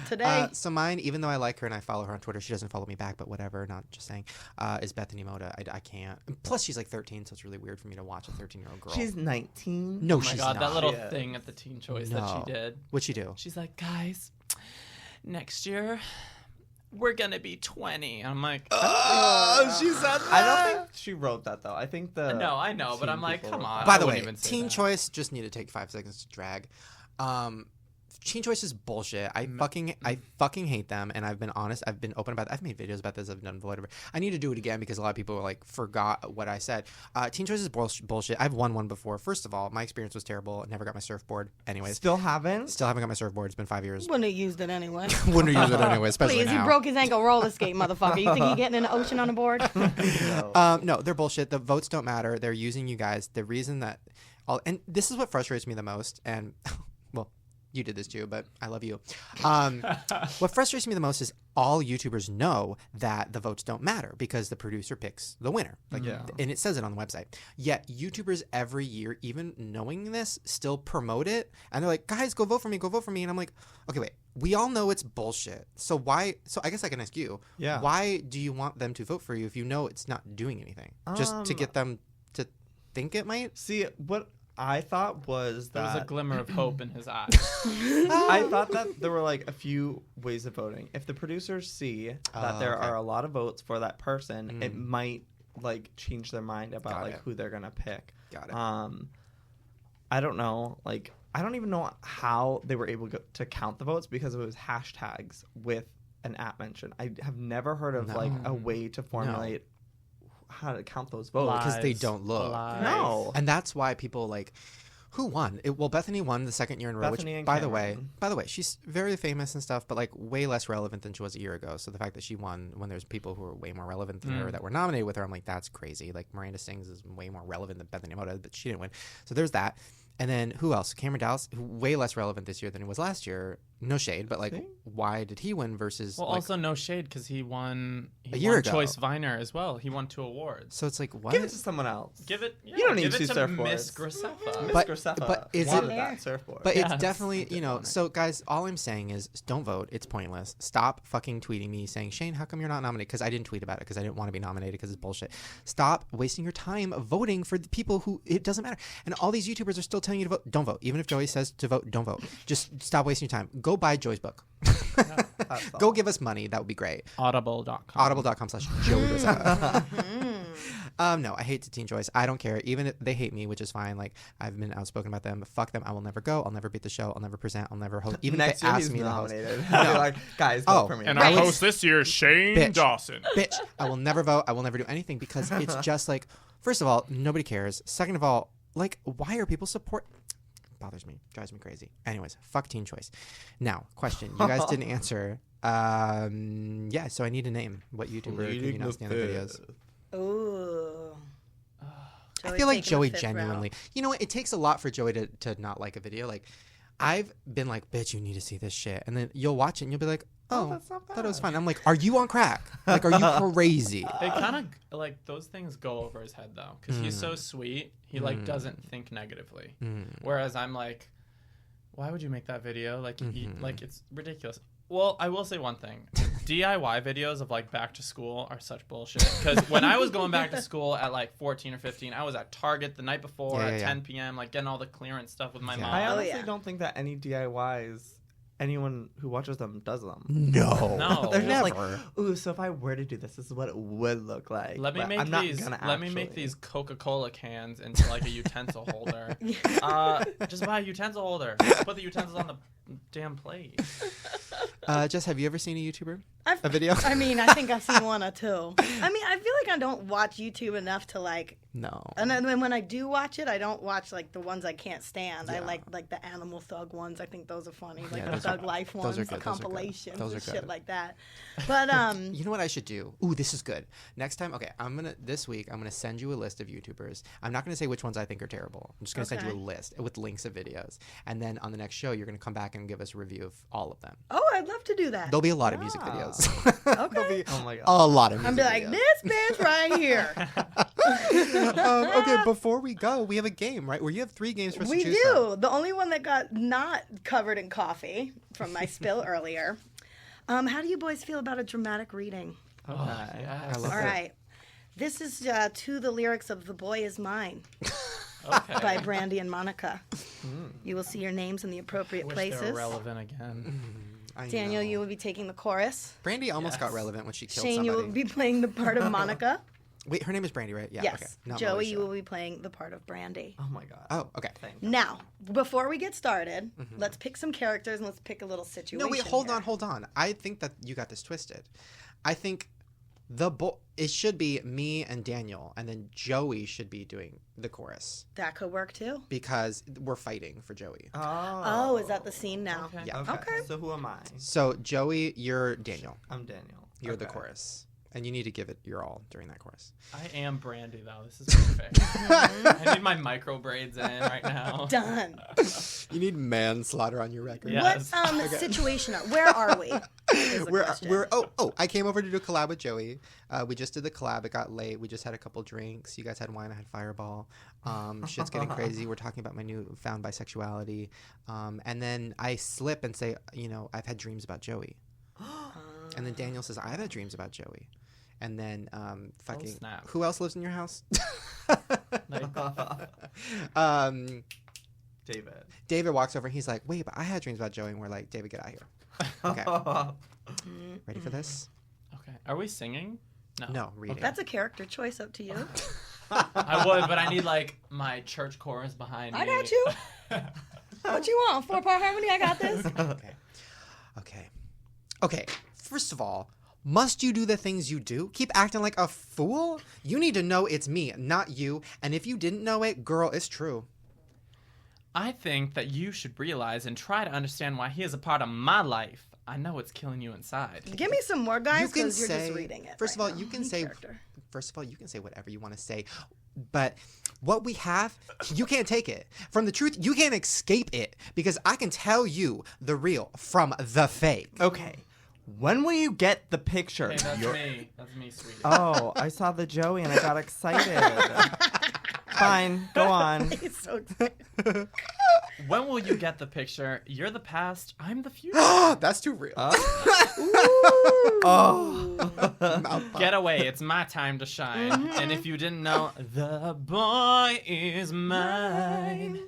today. So mine, even though I like her and I follow her on Twitter, she doesn't follow me back, but whatever, not just saying, is Bethany Mota. I can't. Plus, she's like 13, so it's really weird for me to watch a 13-year-old girl. She's 19. No, Oh my she's God, not. that little Yeah. thing at the Teen Choice that she did. What'd she do? She's like, guys, next year, we're going to be 20. I'm like, Oh, she said that. I don't think she wrote that though. I think no, I know, but teen I'm like, people come wrote on. that. By I the wouldn't way, even say Teen that. Choice just need to take 5 seconds to drag. Teen Choice is bullshit. I fucking hate them, and I've been honest. I've been open about. I've made videos about this. I've done whatever. I need to do it again because a lot of people like forgot what I said. Teen Choice is bullshit. I've won one before. First of all, my experience was terrible. I never got my surfboard. Anyways, Still haven't. still haven't got my surfboard. It's been 5 years. Wouldn't have used it anyway. Wouldn't use it anyway, especially Please, now. he broke his ankle roller skate, motherfucker. You think he getting in the ocean on a board? No, they're bullshit. The votes don't matter. They're using you guys. The reason that, and this is what frustrates me the most. And well, you did this too, but I love you. What frustrates me the most is all YouTubers know that the votes don't matter because the producer picks the winner. Like, and it says it on the website. Yet YouTubers every year, even knowing this, still promote it. And they're like, guys, go vote for me. Go vote for me. And I'm like, okay, wait. We all know it's bullshit. So why? So I guess I can ask you. Yeah. Why do you want them to vote for you if you know it's not doing anything? Just to get them to think it might? See, what I thought was There that was a glimmer of hope in his eyes. I thought that there were like a few ways of voting. If the producers see that there okay. are a lot of votes for that person, it might like change their mind about Got like it. who they're gonna pick. Got it. I don't know. Like I don't even know how they were able to count the votes because it was hashtags with an at mention. I have never heard of like a way to formulate how to count those votes. Because they don't look. Lies. No. And that's why people like, who won? Well, Bethany won the second year in a row. Bethany Which, and by the way, Cameron. she's very famous and stuff, but like way less relevant than she was a year ago. So the fact that she won when there's people who are way more relevant than her that were nominated with her, I'm like, that's crazy. Like Miranda Sings is way more relevant than Bethany Mota, but she didn't win. So there's that. And then who else? Cameron Dallas, who way less relevant this year than he was last year. no shade, but like, why did he win versus? Well, like, also no shade because he won a year ago. Choice Viner as well. He won 2 awards. So it's like, what? Give it to someone else. Give it. You don't need give it 2 to surfboards. Miss Graceffa. But- Miss Graceffa but is wanted it- that surfboard. But Yes. it's definitely, so guys, all I'm saying is don't vote. It's pointless. Stop fucking tweeting me saying, Shane, how come you're not nominated? Because I didn't tweet about it because I didn't want to be nominated because it's bullshit. Stop wasting your time voting for the people who it doesn't matter. And all these YouTubers are still telling you to vote. Don't vote. Even if Joey says to vote, don't vote. Just stop wasting your time. Go buy Joey's book. Go give us money. That would be great. Audible.com. Audible.com/Joey Graceffa. No, I hate Teen Choice. I don't care. Even if they hate me, which is fine. Like, I've been outspoken about them. Fuck them. I will never go. I'll never beat the show. I'll never present. I'll never host. Even Next if they year ask he's me to host. nominated. I'll be like, guys, vote for me. And I our would- host this year is Shane Bitch. Dawson. Bitch, I will never vote. I will never do anything because it's just like, first of all, nobody cares. Second of all, like, why are people support? Bothers me, drives me crazy. Anyways, fuck Teen Choice. Now, question: you guys didn't answer. Yeah, so I need a name. What YouTuber can you not stand the videos? Ooh. I feel like Joey genuinely. You know what? It takes a lot for Joey to not like a video. Like, I've been like, bitch, you need to see this shit, and then you'll watch it and you'll be like, oh, that's not thought it was bad. fun. I'm like, are you on crack? Like, are you crazy? It kind of like those things go over his head though, because he's so sweet. He like doesn't think negatively. Whereas I'm like, why would you make that video? Like, like it's ridiculous. Well, I will say one thing: DIY videos of like back to school are such bullshit. Because when I was going back to school at like 14 or 15, I was at Target the night before at 10 p.m. like getting all the clearance stuff with my mom. I honestly don't think that any DIYs, anyone who watches them does them. No, They're never. just like, ooh, so if I were to do this, this is what it would look like. Let me But make I'm not these. gonna Let me make actually. these Coca-Cola cans into like a utensil holder. Just buy a utensil holder. Put the utensils on the damn plate. Jess, have you ever seen a YouTuber? A video? I mean, I think I've seen one or two. I mean, I feel like I don't watch YouTube enough to like. No. And then when I do watch it, I don't watch like the ones I can't stand. I like the Animal Thug ones. I think those are funny. Like the Thug Life ones, those are the compilations, Those are and good. shit like that. But You know what I should do? Ooh, this is good. Next time, okay, this week, I'm gonna send you a list of YouTubers. I'm not gonna say which ones I think are terrible. I'm just gonna send you a list with links of videos. And then on the next show, you're gonna come back and give us a review of all of them. oh, I'd love to do that. There'll be a lot of music videos. Okay. Oh my god. A lot of music I'm be like, videos. this bitch right here. Okay, before we go, we have a game, right? Where you have 3 games for us to We choose do. from. The only one that got not covered in coffee from my spill earlier. How do you boys feel about a dramatic reading? Okay. I love All that. right. This is to the lyrics of The Boy Is Mine Okay. by Brandy and Monica. You will see your names in the appropriate Wish they places. were relevant again. I Daniel, know. you will be taking the chorus. Brandy almost got Yes. relevant when she killed Shane, somebody. you will be playing the part of Monica. Wait, her name is Brandy, right? Yeah. Yes. Okay. Not Joey, Moesha. you will be playing the part of Brandy. Oh my god. Oh, okay. Thank God. Now, before we get started, let's pick some characters and let's pick a little situation. No, wait, hold here. on. I think that you got this twisted. I think it should be me and Daniel, and then Joey should be doing the chorus That could work too. because we're fighting for Joey. Oh, is that the scene now? Okay. Yeah. Okay. So who am I? So Joey, you're Daniel. I'm Daniel. You're the Okay. chorus, and you need to give it your all during that chorus. I am Brandy though. This is perfect. I need my micro braids in right now. Done. You need manslaughter on your record. Yes. What situation where are we? Is the question. We're I came over to do a collab with Joey. We just did the collab. It got late. We just had a couple drinks. You guys had wine. I had Fireball. Shit's getting crazy. We're talking about my newfound bisexuality. And then I slip and say, I've had dreams about Joey. And then Daniel says, I've had dreams about Joey. And then fucking snap. who else lives in your house? Like, David walks over and he's like, wait, but I had dreams about Joey. And we're like, David, get out here. Okay. Ready for this? okay. Are we singing? No, reading. That's a character choice, up to you. I would, but I need like my church chorus behind me. I got you. What you want? 4-part harmony? I got this. Okay. First of all, must you do the things you do? Keep acting like a fool? You need to know it's me, not you. And if you didn't know it, girl, it's true. I think that you should realize and try to understand why he is a part of my life. I know it's killing you inside. Give me some more, guys, You can because you're say- just reading it. first of right all, now. you can New say- character. First of all, you can say whatever you want to say, but what we have, you can't take it. From the truth, you can't escape it because I can tell you the real from the fake. Okay. When will you get the picture? Hey, that's me. That's me, sweetie. Oh, I saw the Joey and I got excited. Fine, go on. He's so excited. When will you get the picture? You're the past. I'm the future. That's too real. Get away. It's my time to shine. And if you didn't know, the boy is mine.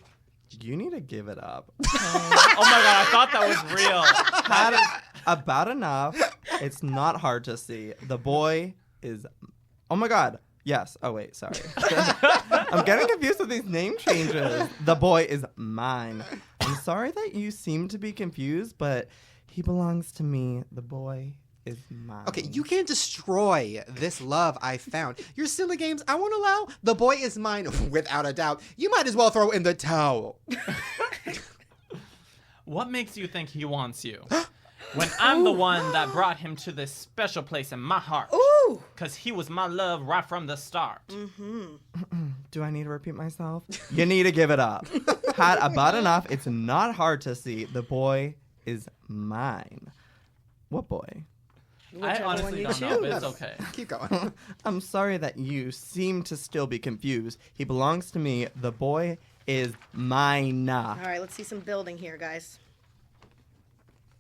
You need to give it up. Oh my God, I thought that was real. About enough. It's not hard to see. The boy is... Oh my God. Yes. Oh, wait. Sorry. I'm getting confused with these name changes. The boy is mine. I'm sorry that you seem to be confused, but he belongs to me. The boy is mine. Okay, you can't destroy this love I found. Your silly games, I won't allow. The boy is mine without a doubt. You might as well throw in the towel. What makes you think he wants you? When I'm the one that brought him to this special place in my heart. Ooh. Because he was my love right from the start. Do I need to repeat myself? You need to give it up. Had about enough. It's not hard to see. The boy is mine. What boy? I honestly don't know, but it's okay. Keep going. I'm sorry that you seem to still be confused. He belongs to me. The boy is mine. All right, let's see some building here, guys.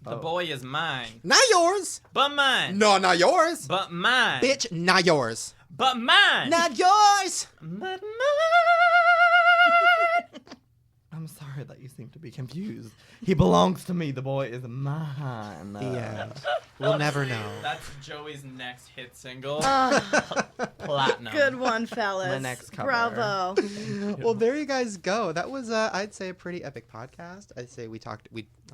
The boy is mine. Not yours. But mine. No, not yours. But mine. Bitch, not yours. But mine. Not yours. But mine. I'm sorry that you seem to be confused. He belongs to me. The boy is mine. The end. We'll never know. That's Joey's next hit single. Platinum. Good one, fellas. My next cover. Bravo. Well, there you guys go. That was, I'd say, a pretty epic podcast. I'd say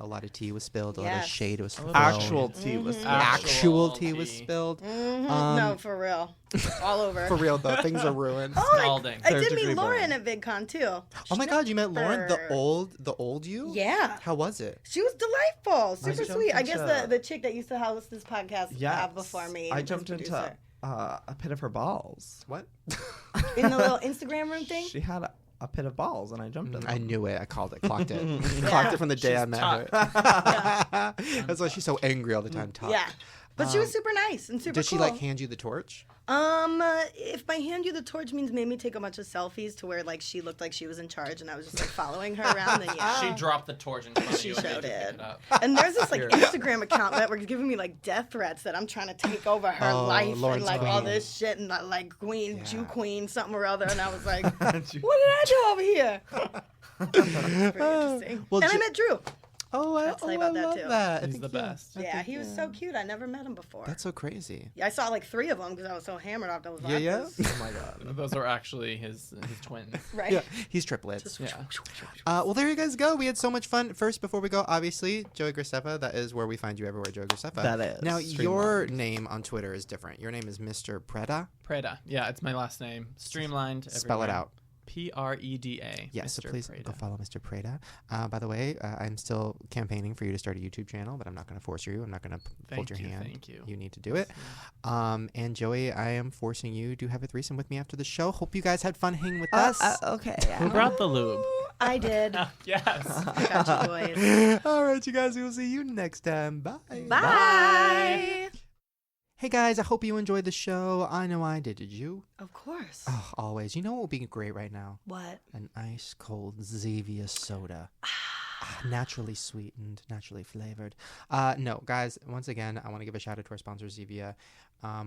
a lot of tea was spilled, a lot of Yes. shade was thrown. Actual tea was Actual tea was spilled. No, for real. All over. For real, though, things are ruined. Scalding. I did Third-degree meet Lauren burn. at VidCon, too. Oh my God, you met Lauren, the Her. old you? Yeah. How was it? She was delightful. Super jumped sweet. I guess into- the chick that used to host this podcast Yes. before me. I was jumped into producer. a pit of her balls. What? In the little Instagram room thing? She had a pit of balls, and I jumped in them. I knew it. I called it. Clocked it. Clocked it from the day She's I met tough. her. That's why she's so angry all the time. Tough. Yeah. But she was super nice and super Did she cool. like hand you the torch? If by hand you the torch means made me take a bunch of selfies to where like she looked like she was in charge and I was just like following her around, then yeah. She dropped the torch in front of She you and sure made you pick did. it up. And there's this like Instagram account that were giving me like death threats that I'm trying to take over her Oh, life Lauren's and like all queen. this shit and like queen, Yeah. Jew queen, something or other. And I was like, what did I do over here? It's pretty interesting. Well, and I Ju- met Drew. Oh, I I'll tell you about that, love too. that. I He's think, the best. Yeah, he was so cute. I never met him before. That's so crazy. Yeah, I saw like 3 of them because I was so hammered off those Yeah, yeah. vodkas. Oh my god. Those are actually his twins. Right. Yeah, he's triplets. Yeah. Well, there you guys go. We had so much fun. First, before we go, obviously, Joey Graceffa. That is where we find you everywhere, Joey Graceffa. That is. Now, Streamlined. your name on Twitter is different. Your name is Mr. Preda. Preda. Yeah, it's my last name. Streamlined. Spell it everywhere. out. Preda. Yeah, so Mr. please Preda. go follow Mr. Preda. By the way, I'm still campaigning for you to start a YouTube channel, but I'm not going to force you. I'm not going to hold your hand. Thank you. You need to do it. And Joey, I am forcing you to have a threesome with me after the show. Hope you guys had fun hanging with us. Okay. Who brought the lube? I did. Yes. I got you, boys. All right, you guys, we will see you next time. Bye. Bye. Hey, guys, I hope you enjoyed the show. I know I did. Did you? Of course. Oh, always. You know what would be great right now? What? An ice cold Zevia soda. Naturally sweetened, naturally flavored. No, guys, once again, I want to give a shout out to our sponsor, Zevia.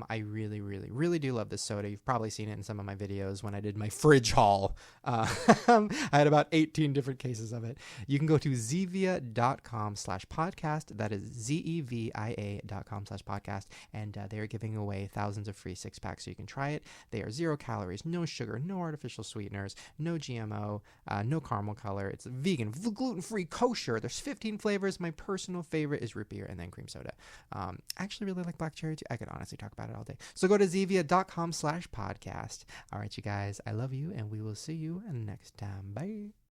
I really, really, really do love this soda. You've probably seen it in some of my videos when I did my fridge haul. I had about 18 different cases of it. You can go to zevia.com/podcast. That is zevia.com/podcast. And they are giving away thousands of free 6-packs so you can try it. They are 0 calories, no sugar, no artificial sweeteners, no GMO, no caramel color. It's vegan, gluten-free, kosher. There's 15 flavors. My personal favorite is root beer and then cream soda. I actually really like black cherry too. I could honestly talk about it all day. So go to zevia.com/podcast. All right, you guys, I love you, and we will see you next time. Bye.